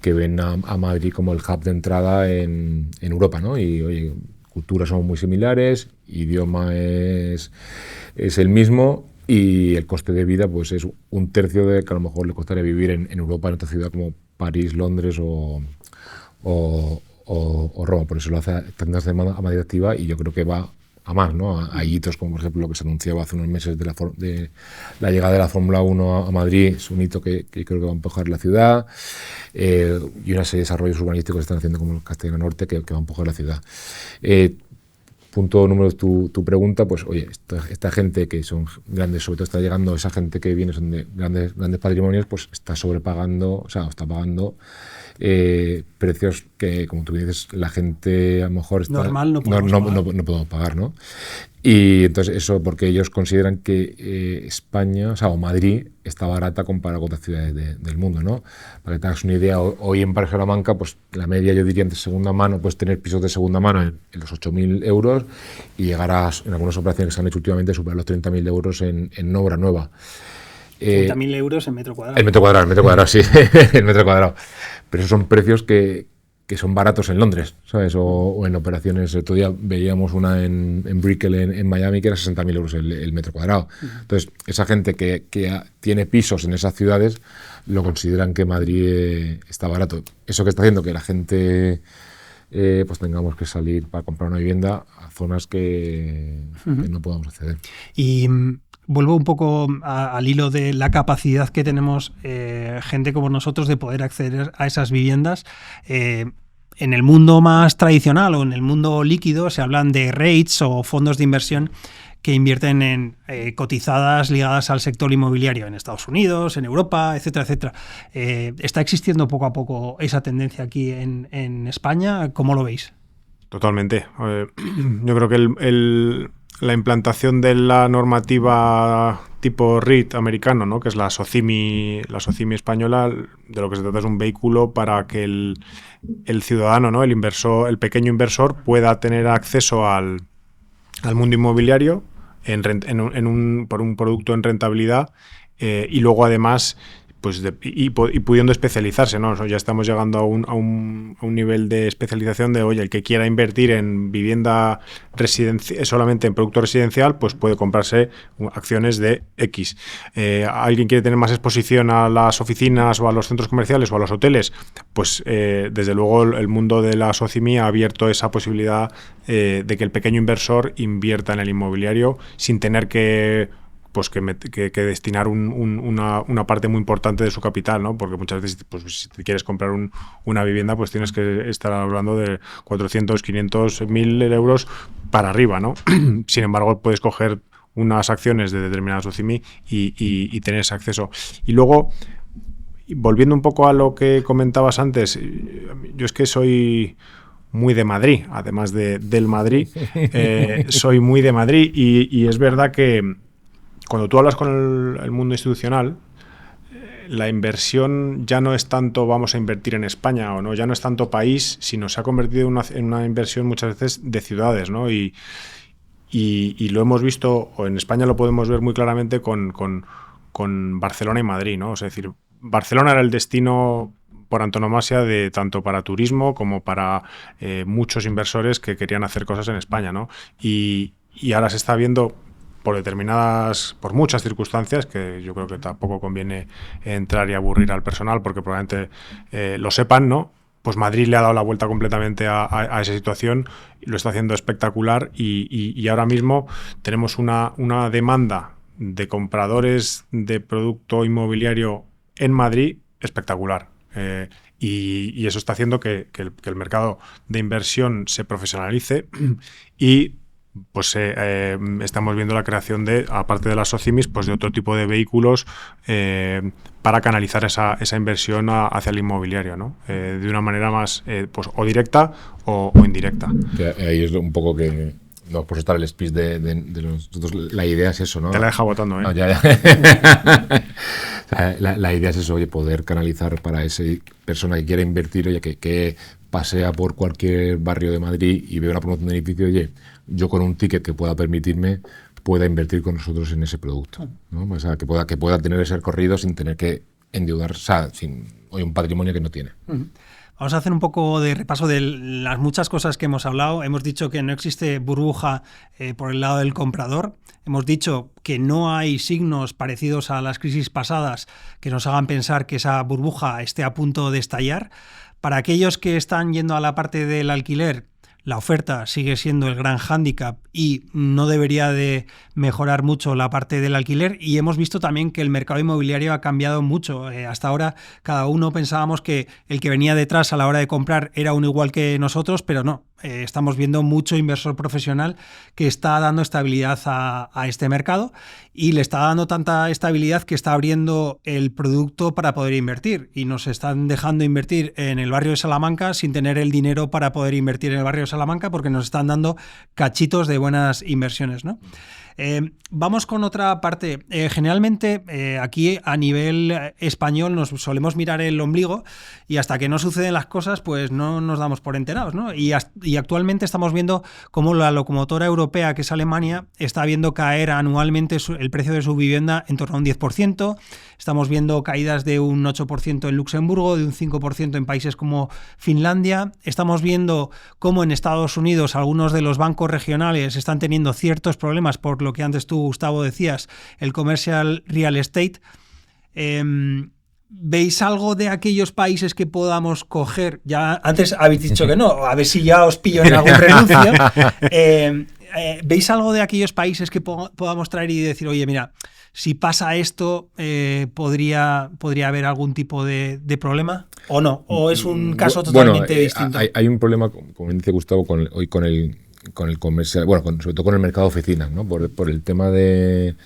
que ven a Madrid como el hub de entrada en Europa, ¿no? Y oye, culturas son muy similares, idioma es el mismo, y el coste de vida pues es 1/3 de que a lo mejor le costaría vivir en Europa, en otra ciudad como París, Londres o Roma. Por eso lo hace tendencia a Madrid activa, y yo creo que va a más, ¿no? Hay hitos como, por ejemplo, lo que se anunciaba hace unos meses de la llegada de la Fórmula 1 a Madrid. Es un hito que creo que va a empujar la ciudad, y una serie de desarrollos urbanísticos que están haciendo como el Castellano Norte que va a empujar la ciudad. Punto número tu pregunta, pues oye, esta gente que son grandes, sobre todo está llegando, esa gente que viene son de grandes patrimonios, pues está sobrepagando, o sea, está pagando precios que, como tú dices, la gente a lo mejor está normal no podemos pagar, ¿no? Y entonces eso porque ellos consideran que España, o Madrid, está barata comparado con otras ciudades del mundo, ¿no? Para que te hagas una idea, hoy en Parque Salamanca, pues la media, yo diría, de segunda mano, puedes tener pisos de segunda mano en los 8.000 euros y llegar a, en algunas operaciones que se han hecho últimamente, superar los 30.000 euros en obra nueva. 30.000 euros en metro cuadrado. El metro cuadrado, sí, el metro cuadrado. Pero esos son precios que son baratos en Londres, ¿sabes? O en operaciones. El otro día veíamos una en Brickell, en Miami, que era 60.000 euros el metro cuadrado. Entonces, esa gente que tiene pisos en esas ciudades lo consideran que Madrid está barato. Eso que está haciendo que la gente pues tengamos que salir para comprar una vivienda a zonas que no podamos acceder. Y vuelvo un poco al hilo de la capacidad que tenemos gente como nosotros de poder acceder a esas viviendas. En el mundo más tradicional o en el mundo líquido se hablan de REITs o fondos de inversión que invierten en cotizadas ligadas al sector inmobiliario en Estados Unidos, en Europa, etcétera, etcétera. ¿Está existiendo poco a poco esa tendencia aquí en España? ¿Cómo lo veis? Totalmente. Yo creo que la implantación de la normativa tipo REIT americano, ¿no? Que es la SOCIMI española, de lo que se trata es un vehículo para que el ciudadano, ¿no? El inversor, el pequeño inversor, pueda tener acceso al mundo inmobiliario por un producto en rentabilidad, y luego además y pudiendo especializarse, ¿no? Ya estamos llegando a un nivel de especialización de, oye, el que quiera invertir en vivienda solamente en producto residencial, pues puede comprarse acciones de X. ¿Alguien quiere tener más exposición a las oficinas o a los centros comerciales o a los hoteles? Pues desde luego el mundo de la SOCIMI ha abierto esa posibilidad de que el pequeño inversor invierta en el inmobiliario sin tener que destinar una parte muy importante de su capital, ¿no? Porque muchas veces, pues, si te quieres comprar una vivienda, pues tienes que estar hablando de 400, 500, 1.000 euros para arriba, ¿no? Sin embargo, puedes coger unas acciones de determinadas SOCIMI y tener ese acceso. Y luego, volviendo un poco a lo que comentabas antes, yo es que soy muy de Madrid, además del Madrid, soy muy de Madrid y es verdad que cuando tú hablas con el mundo institucional, la inversión ya no es tanto vamos a invertir en España o no, ya no es tanto país, sino se ha convertido en una inversión muchas veces de ciudades, ¿no? Y lo hemos visto, o en España lo podemos ver muy claramente con Barcelona y Madrid, ¿no? Es decir, Barcelona era el destino por antonomasia de tanto para turismo como para muchos inversores que querían hacer cosas en España, ¿no? Y ahora se está viendo por muchas circunstancias, que yo creo que tampoco conviene entrar y aburrir al personal porque probablemente lo sepan, ¿no? Pues Madrid le ha dado la vuelta completamente a esa situación, lo está haciendo espectacular y ahora mismo tenemos una demanda de compradores de producto inmobiliario en Madrid espectacular. Y eso está haciendo que el mercado de inversión se profesionalice y pues estamos viendo la creación aparte de las SOCIMIs, pues de otro tipo de vehículos para canalizar esa inversión hacia el inmobiliario, ¿no? De una manera más pues o directa o indirecta. Ahí es un poco que no por estar el speech de nosotros, la idea es eso, ¿no? Te la deja votando, ¿eh? No, ya. La idea es eso, oye, poder canalizar para esa persona que quiera invertir, oye, que pasea por cualquier barrio de Madrid y ve una promoción de edificio, oye, yo con un ticket que pueda permitirme pueda invertir con nosotros en ese producto, ¿no? O sea, que pueda tener ese recorrido sin tener que endeudar, o sea, sin un patrimonio que no tiene. Vamos a hacer un poco de repaso de las muchas cosas que hemos hablado. Hemos dicho que no existe burbuja por el lado del comprador. Hemos dicho que no hay signos parecidos a las crisis pasadas que nos hagan pensar que esa burbuja esté a punto de estallar. Para aquellos que están yendo a la parte del alquiler, la oferta sigue siendo el gran hándicap y no debería de mejorar mucho la parte del alquiler. Y hemos visto también que el mercado inmobiliario ha cambiado mucho. Hasta ahora cada uno pensábamos que el que venía detrás a la hora de comprar era uno igual que nosotros, pero no. Estamos viendo mucho inversor profesional que está dando estabilidad a este mercado y le está dando tanta estabilidad que está abriendo el producto para poder invertir y nos están dejando invertir en el barrio de Salamanca sin tener el dinero para poder invertir en el barrio de Salamanca porque nos están dando cachitos de buenas inversiones, ¿no? Vamos con otra parte. Generalmente aquí a nivel español nos solemos mirar el ombligo y hasta que no suceden las cosas pues no nos damos por enterados, ¿no? Y actualmente estamos viendo cómo la locomotora europea, que es Alemania, está viendo caer anualmente el precio de su vivienda en torno a un 10%. Estamos viendo caídas de un 8% en Luxemburgo, de un 5% en países como Finlandia. Estamos viendo cómo en Estados Unidos algunos de los bancos regionales están teniendo ciertos problemas por lo que antes tú, Gustavo, decías, el commercial real estate. ¿Veis algo de aquellos países que podamos coger? Ya antes habéis dicho que no, a ver si ya os pillo en algún renuncio. ¿Veis algo de aquellos países que podamos traer y decir, oye, mira, si pasa esto, podría haber algún tipo de problema? ¿O no? ¿O es un caso totalmente distinto? Hay un problema, como dice Gustavo, hoy con el comercial, bueno, sobre todo con el mercado de oficinas, ¿no? Por el tema del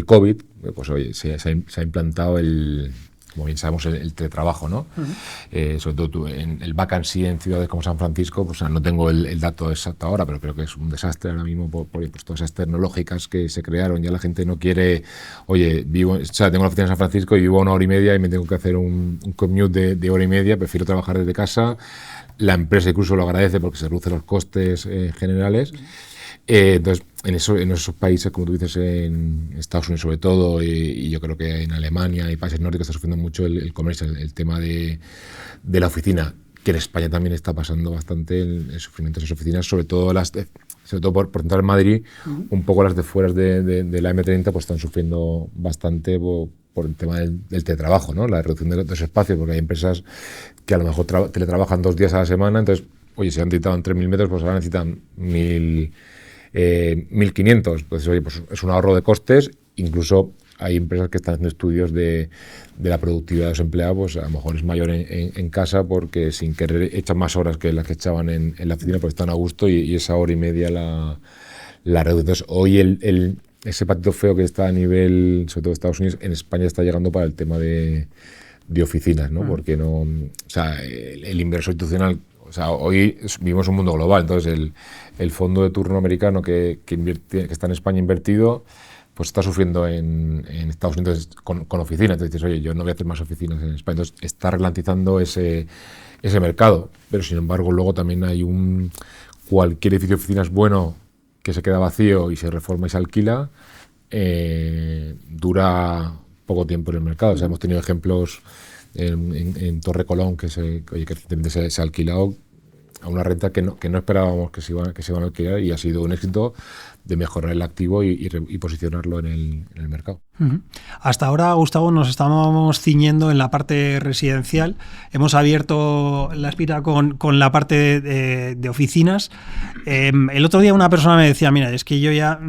COVID, pues oye, se ha implantado como bien sabemos, el teletrabajo, ¿no? Uh-huh. Sobre todo en el vacancy en ciudades como San Francisco, pues no tengo el dato exacto ahora, pero creo que es un desastre ahora mismo por todas esas tecnológicas que se crearon. Ya la gente no quiere, oye, tengo una oficina en San Francisco y vivo 1 hora y media y me tengo que hacer un commute de hora y media, prefiero trabajar desde casa. La empresa incluso lo agradece porque se reducen los costes generales. Entonces, en esos países, como tú dices, en Estados Unidos sobre todo, y yo creo que en Alemania y países nórdicos está sufriendo mucho el comercio, el tema de la oficina, que en España también está pasando bastante el sufrimiento de esas oficinas, sobre todo por entrar en Madrid, un poco las de fuera de la M30 pues están sufriendo bastante por el tema del teletrabajo, ¿no? La reducción de los espacios, porque hay empresas que a lo mejor teletrabajan 2 días a la semana, entonces, oye, si han necesitado 3.000 metros, pues ahora necesitan 1.500. Entonces, oye, pues es un ahorro de costes. Incluso hay empresas que están haciendo estudios de la productividad de los empleados, pues a lo mejor es mayor en casa porque sin querer echan más horas que las que echaban en la oficina, porque están a gusto y esa hora y media la reducen. Entonces, hoy ese patito feo que está a nivel, sobre todo de Estados Unidos, en España está llegando para el tema de oficinas, ¿no? Porque no, o sea, el inversor institucional, o sea, hoy vivimos un mundo global, entonces el fondo de turno americano que está en España invertido, pues está sufriendo en Estados Unidos con oficinas. Entonces dices, oye, yo no voy a hacer más oficinas en España. Entonces está ralentizando ese mercado. Pero sin embargo, luego también hay cualquier edificio de oficinas bueno que se queda vacío y se reforma y se alquila, dura poco tiempo en el mercado. O sea, hemos tenido ejemplos en Torre Colón que recientemente se ha alquilado a una renta que no esperábamos que se iban a alquilar, y ha sido un éxito de mejorar el activo y posicionarlo en el mercado. Hasta ahora, Gustavo, nos estábamos ciñendo en la parte residencial. Hemos abierto la espira con la parte de oficinas. El otro día una persona me decía, mira, es que yo ya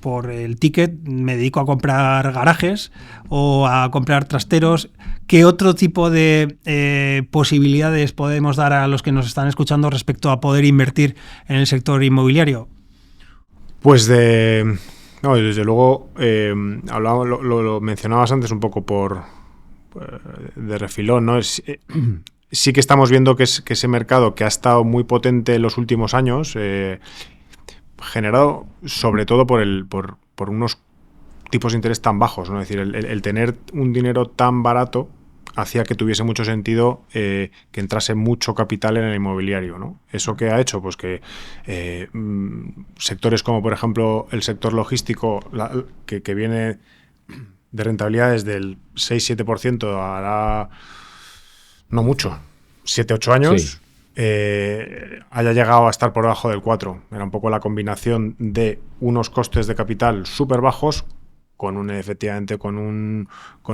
por el ticket me dedico a comprar garajes o a comprar trasteros. ¿Qué otro tipo de posibilidades podemos dar a los que nos están escuchando respecto a poder invertir en el sector inmobiliario? Pues desde luego, lo mencionabas antes un poco de refilón, ¿no? Sí que estamos viendo que ese mercado, que ha estado muy potente en los últimos años, generado sobre todo por unos tipos de interés tan bajos, ¿no? Es decir, el tener un dinero tan barato hacía que tuviese mucho sentido que entrase mucho capital en el inmobiliario, ¿no? ¿Eso qué ha hecho? Pues que sectores como, por ejemplo, el sector logístico, que viene de rentabilidades del 6-7%, hará no mucho, 7-8 años, sí, haya llegado a estar por debajo del 4%. Era un poco la combinación de unos costes de capital súper bajos, efectivamente con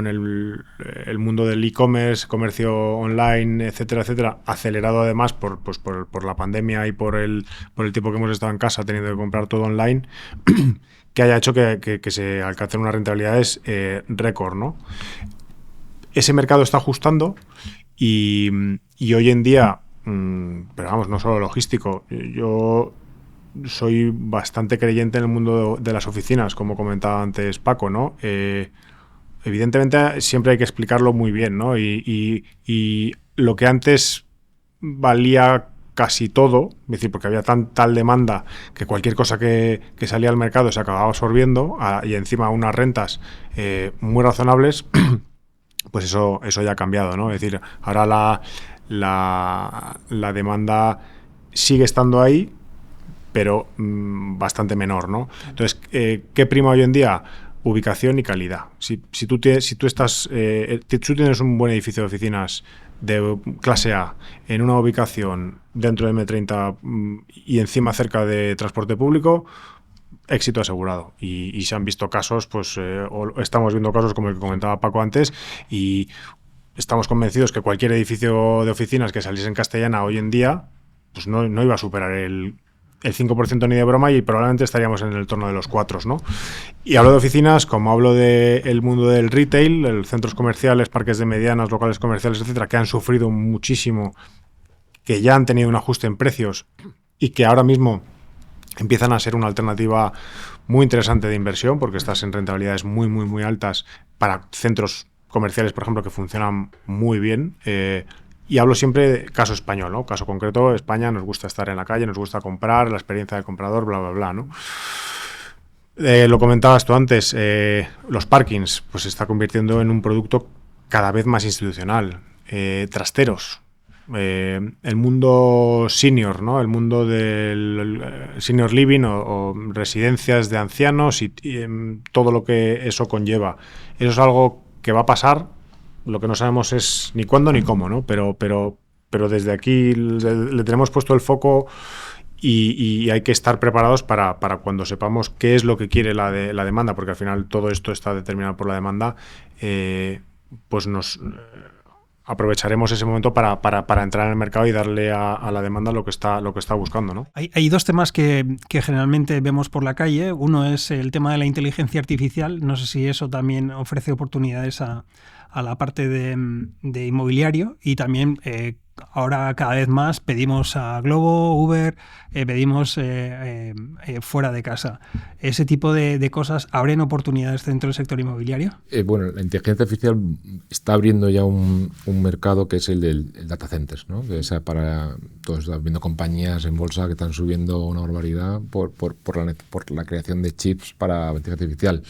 el mundo del e-commerce, comercio online, etcétera, etcétera, acelerado además por la pandemia y por el tiempo que hemos estado en casa teniendo que comprar todo online, que haya hecho que se alcancen unas rentabilidades récord, ¿no? Ese mercado está ajustando y hoy en día, pero vamos, no solo logístico, yo soy bastante creyente en el mundo de las oficinas, como comentaba antes Paco, ¿no? Evidentemente siempre hay que explicarlo muy bien, ¿no? Y lo que antes valía casi todo, es decir, porque había tal demanda que cualquier cosa que salía al mercado se acababa absorbiendo, y encima unas rentas muy razonables, pues eso ya ha cambiado, ¿no? Es decir, ahora la demanda sigue estando ahí, pero bastante menor, ¿no? Entonces, ¿qué prima hoy en día? Ubicación y calidad. Si tú tienes un buen edificio de oficinas de clase A en una ubicación dentro de M30 y encima cerca de transporte público, éxito asegurado. Y se han visto casos, pues estamos viendo casos como el que comentaba Paco antes, y estamos convencidos que cualquier edificio de oficinas que saliese en castellana hoy en día, pues no iba a superar el 5% ni de broma, y probablemente estaríamos en el torno de los 4%, ¿no? Y hablo de oficinas, como hablo del mundo del retail, centros comerciales, parques de medianas, locales comerciales, etcétera, que han sufrido muchísimo, que ya han tenido un ajuste en precios y que ahora mismo empiezan a ser una alternativa muy interesante de inversión, porque estás en rentabilidades muy, muy, muy altas para centros comerciales, por ejemplo, que funcionan muy bien. Y hablo siempre de caso español, ¿no? Caso concreto, España, nos gusta estar en la calle, nos gusta comprar, la experiencia del comprador, bla, bla, bla, ¿no? Lo comentabas tú antes, los parkings, pues se está convirtiendo en un producto cada vez más institucional. Trasteros. el mundo senior, ¿no? El mundo del senior living o residencias de ancianos y todo lo que eso conlleva. Eso es algo que va a pasar. Lo que no sabemos es ni cuándo ni cómo, ¿no? Pero desde aquí le tenemos puesto el foco y hay que estar preparados para cuando sepamos qué es lo que quiere la demanda, porque al final todo esto está determinado por la demanda, pues nos aprovecharemos ese momento para entrar en el mercado y darle a la demanda lo que está buscando, ¿no? Hay dos temas que generalmente vemos por la calle. Uno es el tema de la inteligencia artificial. No sé si eso también ofrece oportunidades a la parte de inmobiliario, y también ahora cada vez más pedimos a Glovo, Uber, pedimos fuera de casa. ¿Ese tipo de cosas abren oportunidades dentro del sector inmobiliario? Bueno, la inteligencia artificial está abriendo ya un mercado que es el del data centers, ¿no? Que es para todos, estamos viendo compañías en bolsa que están subiendo una barbaridad por la creación de chips para inteligencia artificial.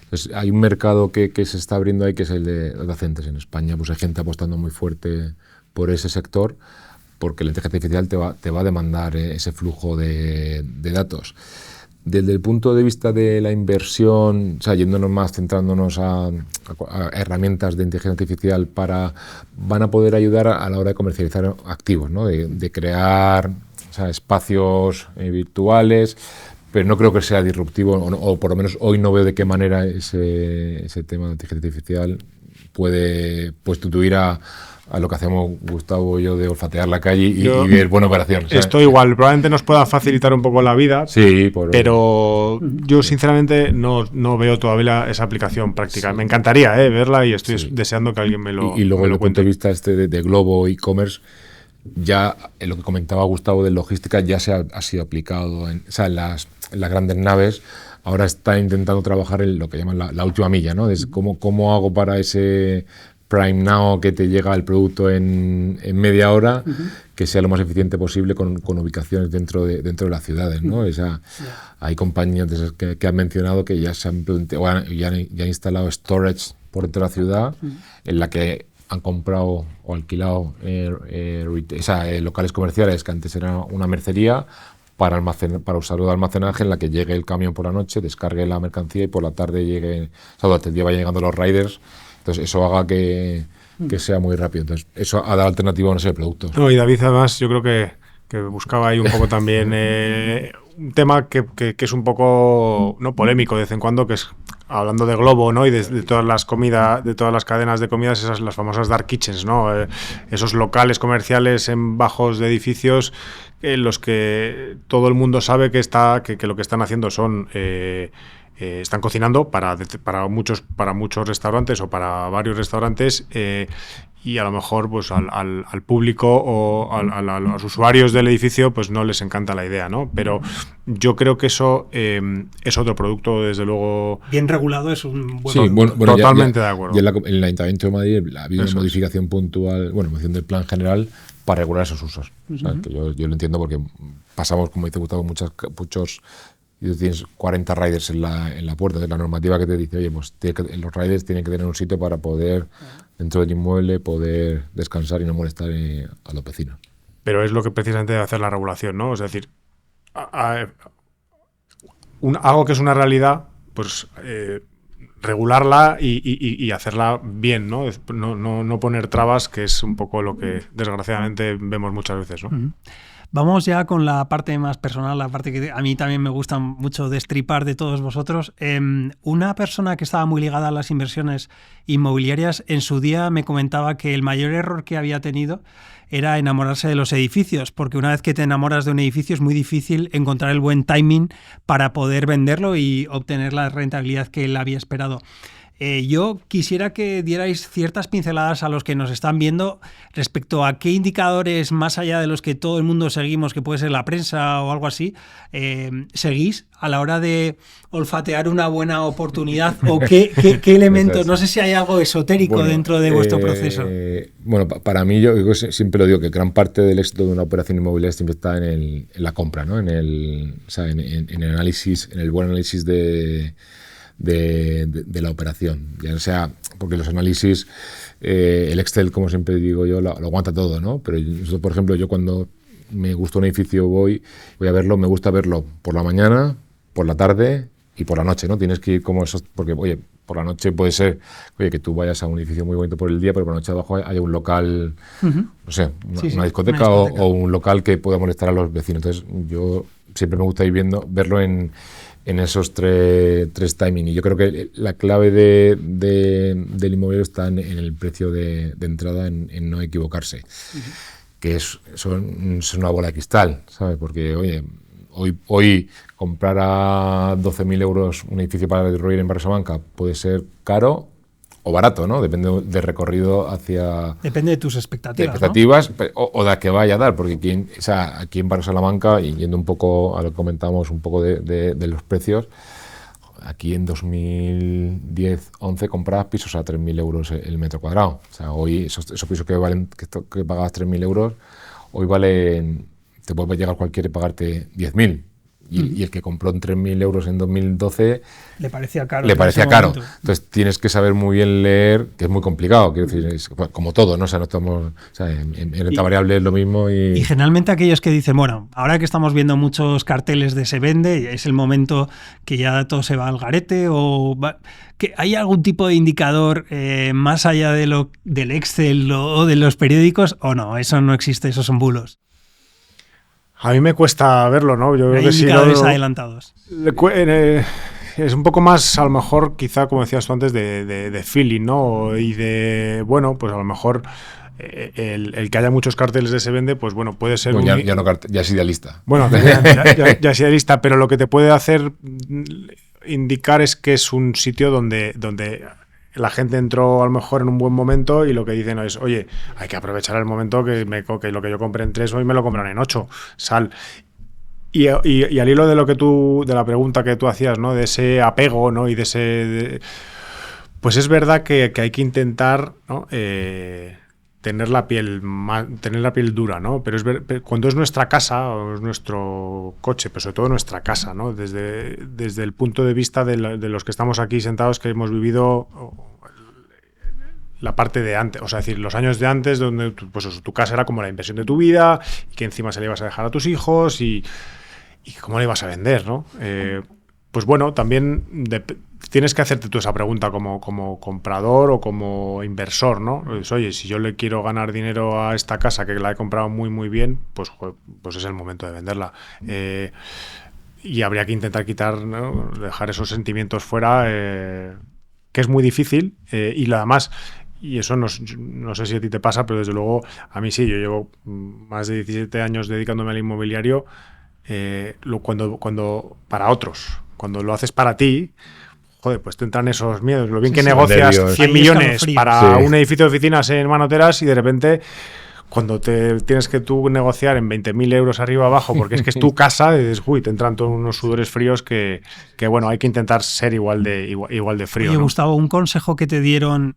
Entonces, hay un mercado que se está abriendo ahí, que es el de data centers. En España pues hay gente apostando muy fuerte por ese sector, porque la inteligencia artificial te va a demandar ese flujo de datos. Desde el punto de vista de la inversión, o sea, yéndonos más, centrándonos a herramientas de inteligencia artificial van a poder ayudar a la hora de comercializar activos, ¿no? De crear, o sea, espacios virtuales, pero no creo que sea disruptivo, o por lo menos hoy no veo de qué manera ese tema de inteligencia artificial puede sustituir a lo que hacemos Gustavo y yo de olfatear la calle y ver buena operación. Esto igual, probablemente nos pueda facilitar un poco la vida, sí, pero yo sinceramente no veo todavía esa aplicación práctica. Me encantaría verla y estoy deseando que alguien me lo cuente. Y luego desde el punto de vista de Glovo e-commerce, ya lo que comentaba Gustavo de logística ya ha sido aplicado en las grandes naves. Ahora está intentando trabajar en lo que llaman la última milla, ¿no? Es cómo hago para ese Prime Now que te llega el producto en media hora, que sea lo más eficiente posible con ubicaciones dentro de las ciudades, ¿no? Hay compañías de esas que han mencionado que ya se han planteado, ya han instalado storage por dentro de la ciudad, en la que han comprado o alquilado locales comerciales que antes era una mercería para usarlo de almacenaje, en la que llegue el camión por la noche, descargue la mercancía y por la tarde durante el día vayan llegando los riders. Entonces eso haga que sea muy rápido. Entonces eso ha dado alternativa a una serie de productos. No, y David además yo creo que buscaba ahí un poco también un tema que es un poco polémico de vez en cuando, que es hablando de Glovo, ¿no? Y de todas las comidas, de todas las cadenas de comidas, esas las famosas dark kitchens, ¿no? Esos locales comerciales en bajos de edificios en los que todo el mundo sabe que lo que están haciendo son están cocinando para muchos restaurantes o para varios restaurantes, y a lo mejor pues al público o a los usuarios del edificio pues no les encanta la idea, ¿no? Pero yo creo que eso es otro producto, desde luego. Bien regulado es un buen producto. Bueno, totalmente de acuerdo. Y en el Ayuntamiento de Madrid ha habido una modificación puntual, modificación del plan general para regular esos usos. ¿Sabes? Que yo lo entiendo porque pasamos, como dice Gustavo, muchos y tú tienes 40 riders en la puerta. De la normativa que te dice, oye, pues los riders tienen que tener un sitio para poder, dentro del inmueble, poder descansar y no molestar a los vecinos. Pero es lo que precisamente debe hacer la regulación, ¿no? Es decir, algo que es una realidad, pues regularla y hacerla bien, ¿no? No poner trabas, que es un poco lo que desgraciadamente vemos muchas veces, ¿no? Uh-huh. Vamos ya con la parte más personal, la parte que a mí también me gusta mucho destripar de todos vosotros. Una persona que estaba muy ligada a las inversiones inmobiliarias en su día me comentaba que el mayor error que había tenido era enamorarse de los edificios, porque una vez que te enamoras de un edificio es muy difícil encontrar el buen timing para poder venderlo y obtener la rentabilidad que él había esperado. Yo quisiera que dierais ciertas pinceladas a los que nos están viendo respecto a qué indicadores, más allá de los que todo el mundo seguimos, que puede ser la prensa o algo así, seguís a la hora de olfatear una buena oportunidad, o qué elementos. No sé si hay algo esotérico dentro de vuestro proceso. Para mí, yo siempre lo digo, que gran parte del éxito de una operación inmobiliaria siempre está en la compra, ¿no? En el análisis, en el buen análisis de de la operación. Ya sea porque los análisis, el Excel, como siempre digo yo, lo aguanta todo, ¿no? Pero yo, por ejemplo, yo cuando me gusta un edificio voy a verlo, me gusta verlo por la mañana, por la tarde y por la noche, ¿no? Tienes que ir como eso, porque, oye, por la noche puede ser, oye, que tú vayas a un edificio muy bonito por el día, pero por la noche abajo haya un local, no sé, una discoteca o un local que pueda molestar a los vecinos. Entonces, yo siempre me gusta ir verlo en esos tres timing. Y yo creo que la clave del inmobiliario está en el precio de entrada, en no equivocarse. Que es una bola de cristal, ¿sabes? Porque, oye, hoy comprar a 12.000 euros un edificio para desarrollar en Barrio Salamanca puede ser caro o barato, ¿no? Depende del recorrido hacia... Depende de tus expectativas, ¿no? o de la que vaya a dar, porque aquí en Barrio Salamanca, y yendo un poco a lo que comentábamos un poco de los precios, aquí en 2010-11 comprabas pisos a 3.000 euros el metro cuadrado. O sea, hoy esos pisos que pagabas 3.000 euros, hoy valen, te puede llegar cualquiera y pagarte 10.000. Y el que compró en 3.000 euros en 2012 le parecía caro. Entonces tienes que saber muy bien leer, que es muy complicado, quiero decir, es como todo, ¿no? O sea, no estamos, o sea, en renta variable es lo mismo. Y generalmente aquellos que dicen, bueno, ahora que estamos viendo muchos carteles de se vende, es el momento que ya todo se va al garete, que ¿hay algún tipo de indicador más allá del Excel o de los periódicos? ¿O no? Eso no existe, esos son bulos. A mí me cuesta verlo, ¿no? Yo creo que indicadores adelantados. Es un poco más, a lo mejor, quizá, como decías tú antes, de feeling, ¿no? Y de, bueno, pues a lo mejor el que haya muchos carteles de se vende, pues bueno, puede ser... Bueno, ya es idealista. Bueno, ya es idealista, pero lo que te puede hacer indicar es que es un sitio donde la gente entró a lo mejor en un buen momento y lo que dicen es, oye, hay que aprovechar el momento que lo que yo compré en 3 hoy me lo compran en 8, sal. Y al hilo de la pregunta que tú hacías, ¿no? De ese apego, ¿no? Y pues es verdad que hay que intentar, ¿no? Tener la piel dura, ¿no? Pero cuando es nuestra casa o es nuestro coche, pero sobre todo nuestra casa, ¿no? Desde el punto de vista de los que estamos aquí sentados, que hemos vivido la parte de antes, o sea, es decir, los años de antes, donde pues tu casa era como la inversión de tu vida, y que encima se le ibas a dejar a tus hijos y cómo le ibas a vender, ¿no? Pues bueno, también tienes que hacerte tú esa pregunta como comprador o como inversor, ¿no? Pues, oye, si yo le quiero ganar dinero a esta casa que la he comprado muy, muy bien, pues es el momento de venderla. Y habría que intentar quitar, ¿no? Dejar esos sentimientos fuera, que es muy difícil. Y además, y eso no sé si a ti te pasa, pero desde luego a mí sí. Yo llevo más de 17 años dedicándome al inmobiliario. Cuando para otros, cuando lo haces para ti, joder, pues te entran esos miedos. Lo bien que negocias 100 millones para un edificio de oficinas en Manoteras y de repente, cuando te tienes que tú negociar en 20.000 euros arriba abajo, porque es que es tu casa, dices, uy, te entran todos unos sudores fríos que bueno, hay que intentar ser igual de frío. Oye, ¿no? Gustavo, un consejo que te dieron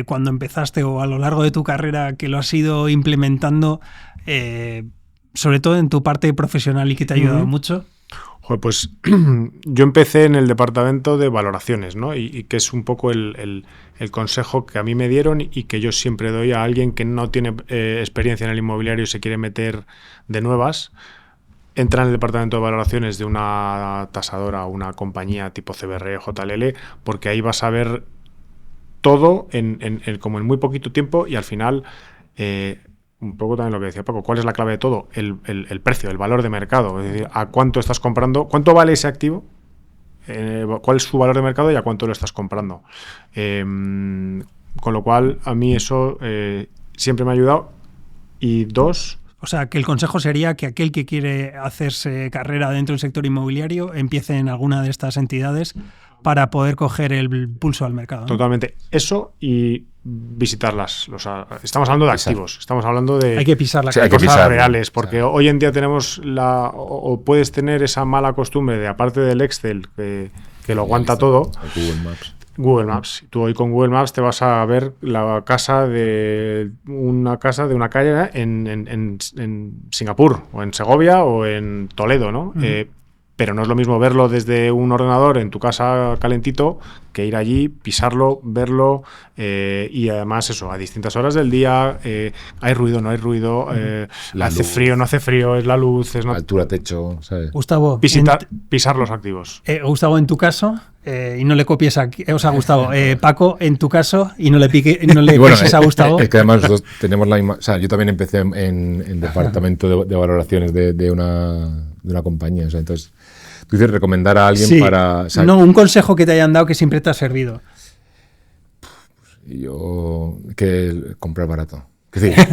cuando empezaste o a lo largo de tu carrera, que lo has ido implementando, sobre todo en tu parte profesional y que te ha ayudado mucho. Joder, pues yo empecé en el departamento de valoraciones, ¿no? Y que es un poco el consejo que a mí me dieron y que yo siempre doy a alguien que no tiene experiencia en el inmobiliario y se quiere meter de nuevas. Entra en el departamento de valoraciones de una tasadora o una compañía tipo CBRE, JLL, porque ahí vas a ver todo como en muy poquito tiempo y al final... un poco también lo que decía Paco, ¿cuál es la clave de todo? El precio, el valor de mercado, es decir, a cuánto estás comprando, cuánto vale ese activo, cuál es su valor de mercado y a cuánto lo estás comprando. Con lo cual, a mí eso siempre me ha ayudado. Y dos... O sea, que el consejo sería que aquel que quiere hacerse carrera dentro del sector inmobiliario empiece en alguna de estas entidades para poder coger el pulso al mercado, ¿no? Totalmente. Eso y visitarlas. Estamos hablando de activos, estamos hablando de... Hay que pisar la hay que pisar reales, porque hoy en día tenemos o puedes tener esa mala costumbre de, aparte del Excel, que lo aguanta todo, Google Maps. Tú hoy con Google Maps te vas a ver la casa de una calle en Singapur, o en Segovia, o en Toledo, ¿no? pero no es lo mismo verlo desde un ordenador en tu casa calentito que ir allí, pisarlo, verlo y además eso, a distintas horas del día, hay ruido, no hay ruido, hace frío, no hace frío, es la luz, es altura, techo, ¿sabes? Gustavo, pisar los activos. Gustavo, en tu caso, y no le copies aquí, o sea, Gustavo, Paco, en tu caso, y no le pises a Gustavo. Es que además nosotros tenemos la misma, o sea, yo también empecé en departamento de valoraciones de una compañía, o sea, entonces tú dices recomendar a alguien para... O sea, no, un consejo que te hayan dado que siempre te ha servido. Yo... que comprar barato. Es decir,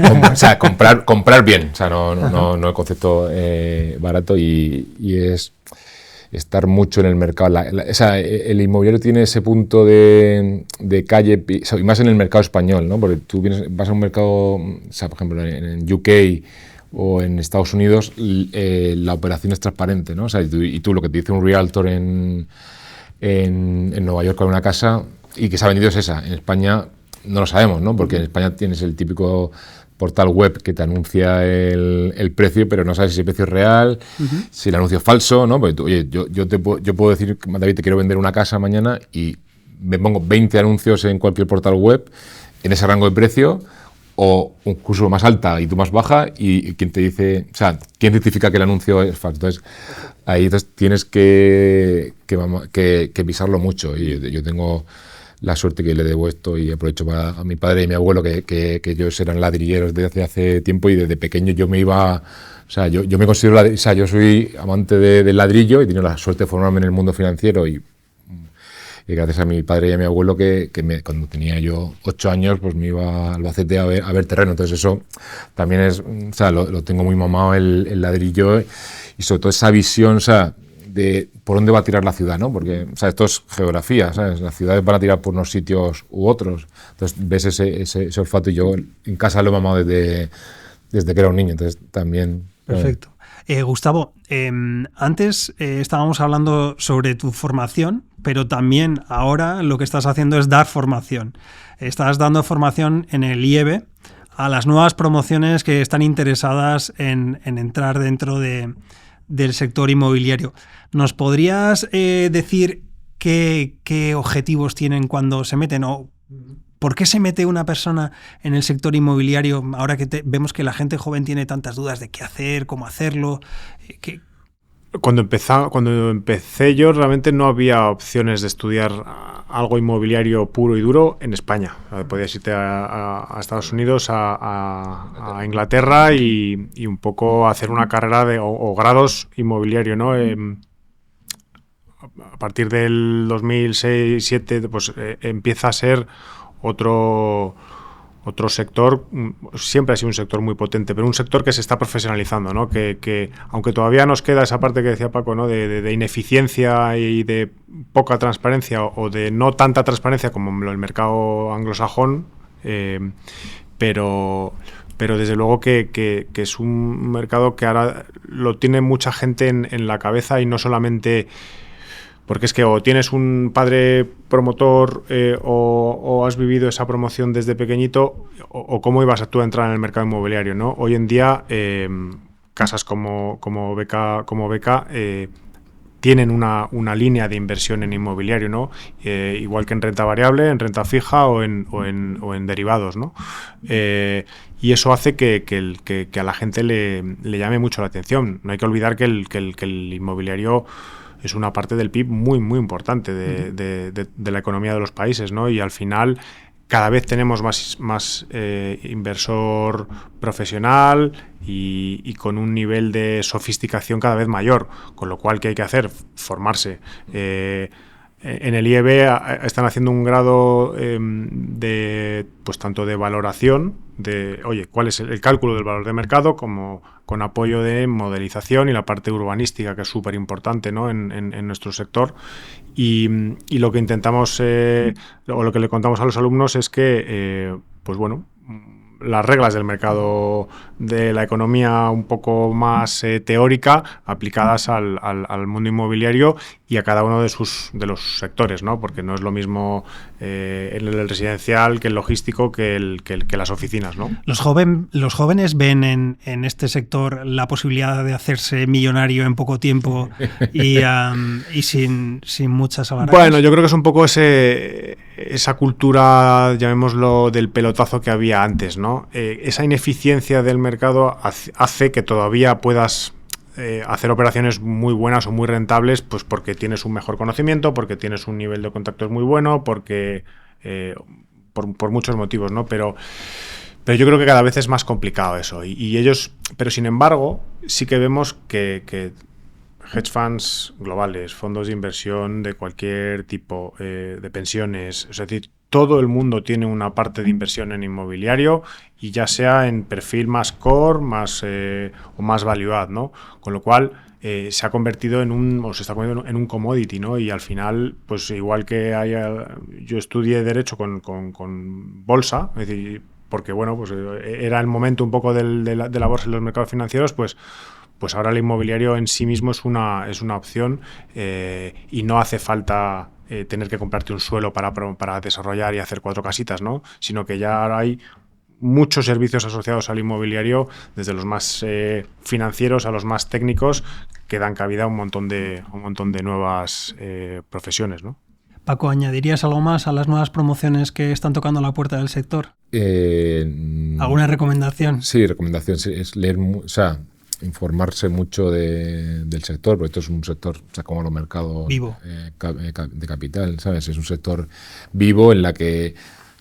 comprar bien. O sea, no el concepto barato y es estar mucho en el mercado. O sea, el inmobiliario tiene ese punto de calle, y más en el mercado español, ¿no? Porque tú vas a un mercado, o sea, por ejemplo, en UK o en Estados Unidos, la operación es transparente, ¿no? O sea, y tú lo que te dice un realtor en Nueva York con una casa y que se ha vendido es esa. En España no lo sabemos, ¿no? Porque en España tienes el típico portal web que te anuncia el precio, pero no sabes si el precio es real, si el anuncio es falso, ¿no? Porque oye, yo puedo decir, David, te quiero vender una casa mañana y me pongo 20 anuncios en cualquier portal web en ese rango de precio, o un curso más alta y tú más baja, y quién te dice, o sea, quién certifica que el anuncio es falso. Entonces, ahí tienes que visarlo mucho. Y yo tengo la suerte que le debo esto y aprovecho para a mi padre y mi abuelo, que ellos eran ladrilleros desde hace tiempo, y desde pequeño yo me iba... O sea, yo me considero... O sea, yo soy amante del ladrillo y he tenido la suerte de formarme en el mundo financiero y gracias a mi padre y a mi abuelo cuando tenía yo 8 años pues me iba a Albacete a ver terreno. Entonces eso también es, o sea, lo tengo muy mamado el ladrillo, y sobre todo esa visión, o sea, de por dónde va a tirar la ciudad, ¿no? Porque, o sea, esto es geografía, ¿sabes? Las ciudades van a tirar por unos sitios u otros. Entonces ves ese olfato, y yo en casa lo he mamado desde que era un niño, entonces también... Perfecto. Gustavo, antes estábamos hablando sobre tu formación, pero también ahora lo que estás haciendo es dar formación. Estás dando formación en el IEB a las nuevas promociones que están interesadas en entrar dentro del sector inmobiliario. ¿Nos podrías decir qué objetivos tienen cuando se meten, o por qué se mete una persona en el sector inmobiliario ahora que vemos que la gente joven tiene tantas dudas de qué hacer, cómo hacerlo? Cuando empecé yo, realmente no había opciones de estudiar algo inmobiliario puro y duro en España. Podías irte a Estados Unidos, a Inglaterra y un poco hacer una carrera o grados inmobiliario, ¿no? A partir del 2006-2007 pues empieza a ser otro sector. Siempre ha sido un sector muy potente, pero un sector que se está profesionalizando, ¿no? Que aunque todavía nos queda esa parte que decía Paco, ¿no? de ineficiencia y de poca transparencia, o de no tanta transparencia como el mercado anglosajón, pero desde luego que es un mercado que ahora lo tiene mucha gente en la cabeza, y no solamente... Porque es que o tienes un padre promotor o has vivido esa promoción desde pequeñito, o cómo ibas tú a entrar en el mercado inmobiliario, ¿no? Hoy en día, casas como Beca tienen una línea de inversión en inmobiliario, ¿no? Igual que en renta variable, en renta fija o en derivados, ¿no? Y eso hace que a la gente le llame mucho la atención. No hay que olvidar que el inmobiliario es una parte del PIB muy, muy importante de la economía de los países, ¿no? Y al final cada vez tenemos más inversor profesional y con un nivel de sofisticación cada vez mayor, con lo cual, ¿qué hay que hacer? Formarse. En el IEB están haciendo un grado pues tanto de valoración, de, oye, cuál es el cálculo del valor de mercado, como con apoyo de modelización y la parte urbanística, que es súper importante, ¿no? en nuestro sector. Y lo que intentamos, o lo que le contamos a los alumnos es que, pues bueno, las reglas del mercado de la economía un poco más teórica aplicadas al mundo inmobiliario y a cada uno de los sectores, ¿no? Porque no es lo mismo el residencial que el logístico que las oficinas, ¿no? Los jóvenes ven en este sector la posibilidad de hacerse millonario en poco tiempo y sin muchas avaricias. Bueno, yo creo que es un poco esa cultura, llamémoslo, del pelotazo que había antes, ¿no? Esa ineficiencia del mercado hace que todavía puedas hacer operaciones muy buenas o muy rentables, pues porque tienes un mejor conocimiento, porque tienes un nivel de contactos muy bueno, porque por muchos motivos, ¿no? Pero yo creo que cada vez es más complicado eso. Y ellos, pero sin embargo, sí que vemos que hedge funds globales, fondos de inversión de cualquier tipo, de pensiones, es decir, todo el mundo tiene una parte de inversión en inmobiliario y ya sea en perfil más core, o más value add, ¿no? Con lo cual se ha convertido se está convirtiendo en un commodity, ¿no? Y al final, pues igual que yo estudié Derecho con bolsa, es decir, porque bueno, pues era el momento un poco de la bolsa y los mercados financieros, pues ahora el inmobiliario en sí mismo es una opción y no hace falta tener que comprarte un suelo para desarrollar y hacer 4 casitas, ¿no? Sino que ya ahora hay muchos servicios asociados al inmobiliario, desde los más financieros a los más técnicos, que dan cabida a un montón de nuevas profesiones, ¿no? Paco, ¿añadirías algo más a las nuevas promociones que están tocando la puerta del sector? ¿Alguna recomendación? Sí, recomendación es leer, informarse mucho del sector, porque esto es un sector, como los mercados vivo de capital, ¿sabes? Es un sector vivo en la que,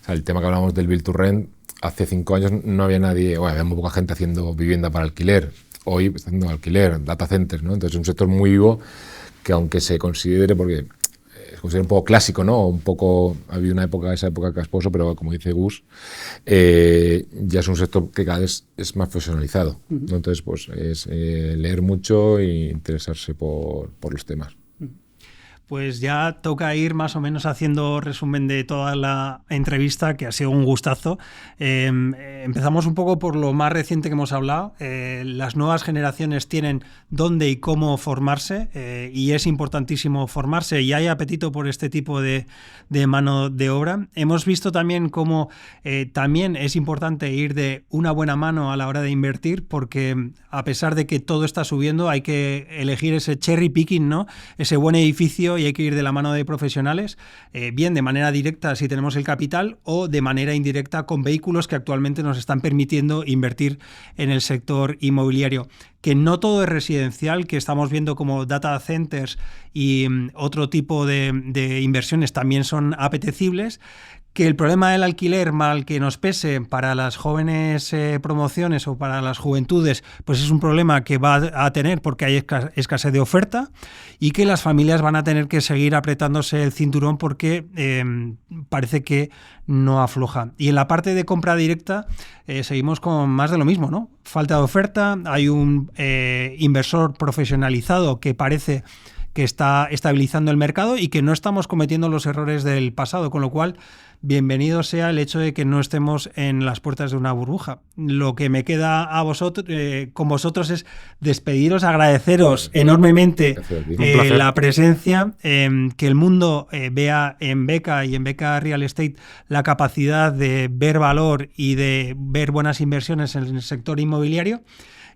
el tema que hablamos del Build to Rent, hace 5 años no había nadie, había muy poca gente haciendo vivienda para alquiler. Hoy está haciendo alquiler, data centers, ¿no? Entonces es un sector muy vivo que, aunque se considere, porque se considera un poco clásico, ¿no? Ha habido esa época casposo, pero como dice Gus, ya es un sector que cada vez es más profesionalizado, ¿no? Entonces, pues es leer mucho e interesarse por los temas. Pues ya toca ir más o menos haciendo resumen de toda la entrevista, que ha sido un gustazo. Empezamos un poco por lo más reciente que hemos hablado. Las nuevas generaciones tienen dónde y cómo formarse, y es importantísimo formarse, y hay apetito por este tipo de mano de obra. Hemos visto también cómo también es importante ir de una buena mano a la hora de invertir, porque a pesar de que todo está subiendo, hay que elegir ese cherry picking, ¿no? Ese buen edificio, y hay que ir de la mano de profesionales, bien de manera directa si tenemos el capital, o de manera indirecta con vehículos que actualmente nos están permitiendo invertir en el sector inmobiliario. Que no todo es residencial, que estamos viendo como data centers y otro tipo de inversiones también son apetecibles, que el problema del alquiler, mal que nos pese, para las jóvenes promociones o para las juventudes, pues es un problema que va a tener porque hay escasez de oferta, y que las familias van a tener que seguir apretándose el cinturón porque parece que no afloja. Y en la parte de compra directa seguimos con más de lo mismo, ¿no? Falta de oferta, hay un inversor profesionalizado que parece que está estabilizando el mercado y que no estamos cometiendo los errores del pasado, con lo cual bienvenido sea el hecho de que no estemos en las puertas de una burbuja. Lo que me queda a vosotros, con vosotros, es despediros, agradeceros enormemente la presencia, que el mundo vea en Beca y en Beca Real Estate la capacidad de ver valor y de ver buenas inversiones en el sector inmobiliario.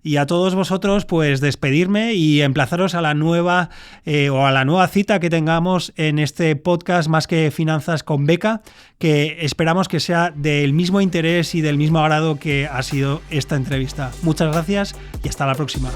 Y a todos vosotros, pues despedirme y emplazaros a la nueva cita que tengamos en este podcast Más que Finanzas con Beca, que esperamos que sea del mismo interés y del mismo agrado que ha sido esta entrevista. Muchas gracias y hasta la próxima.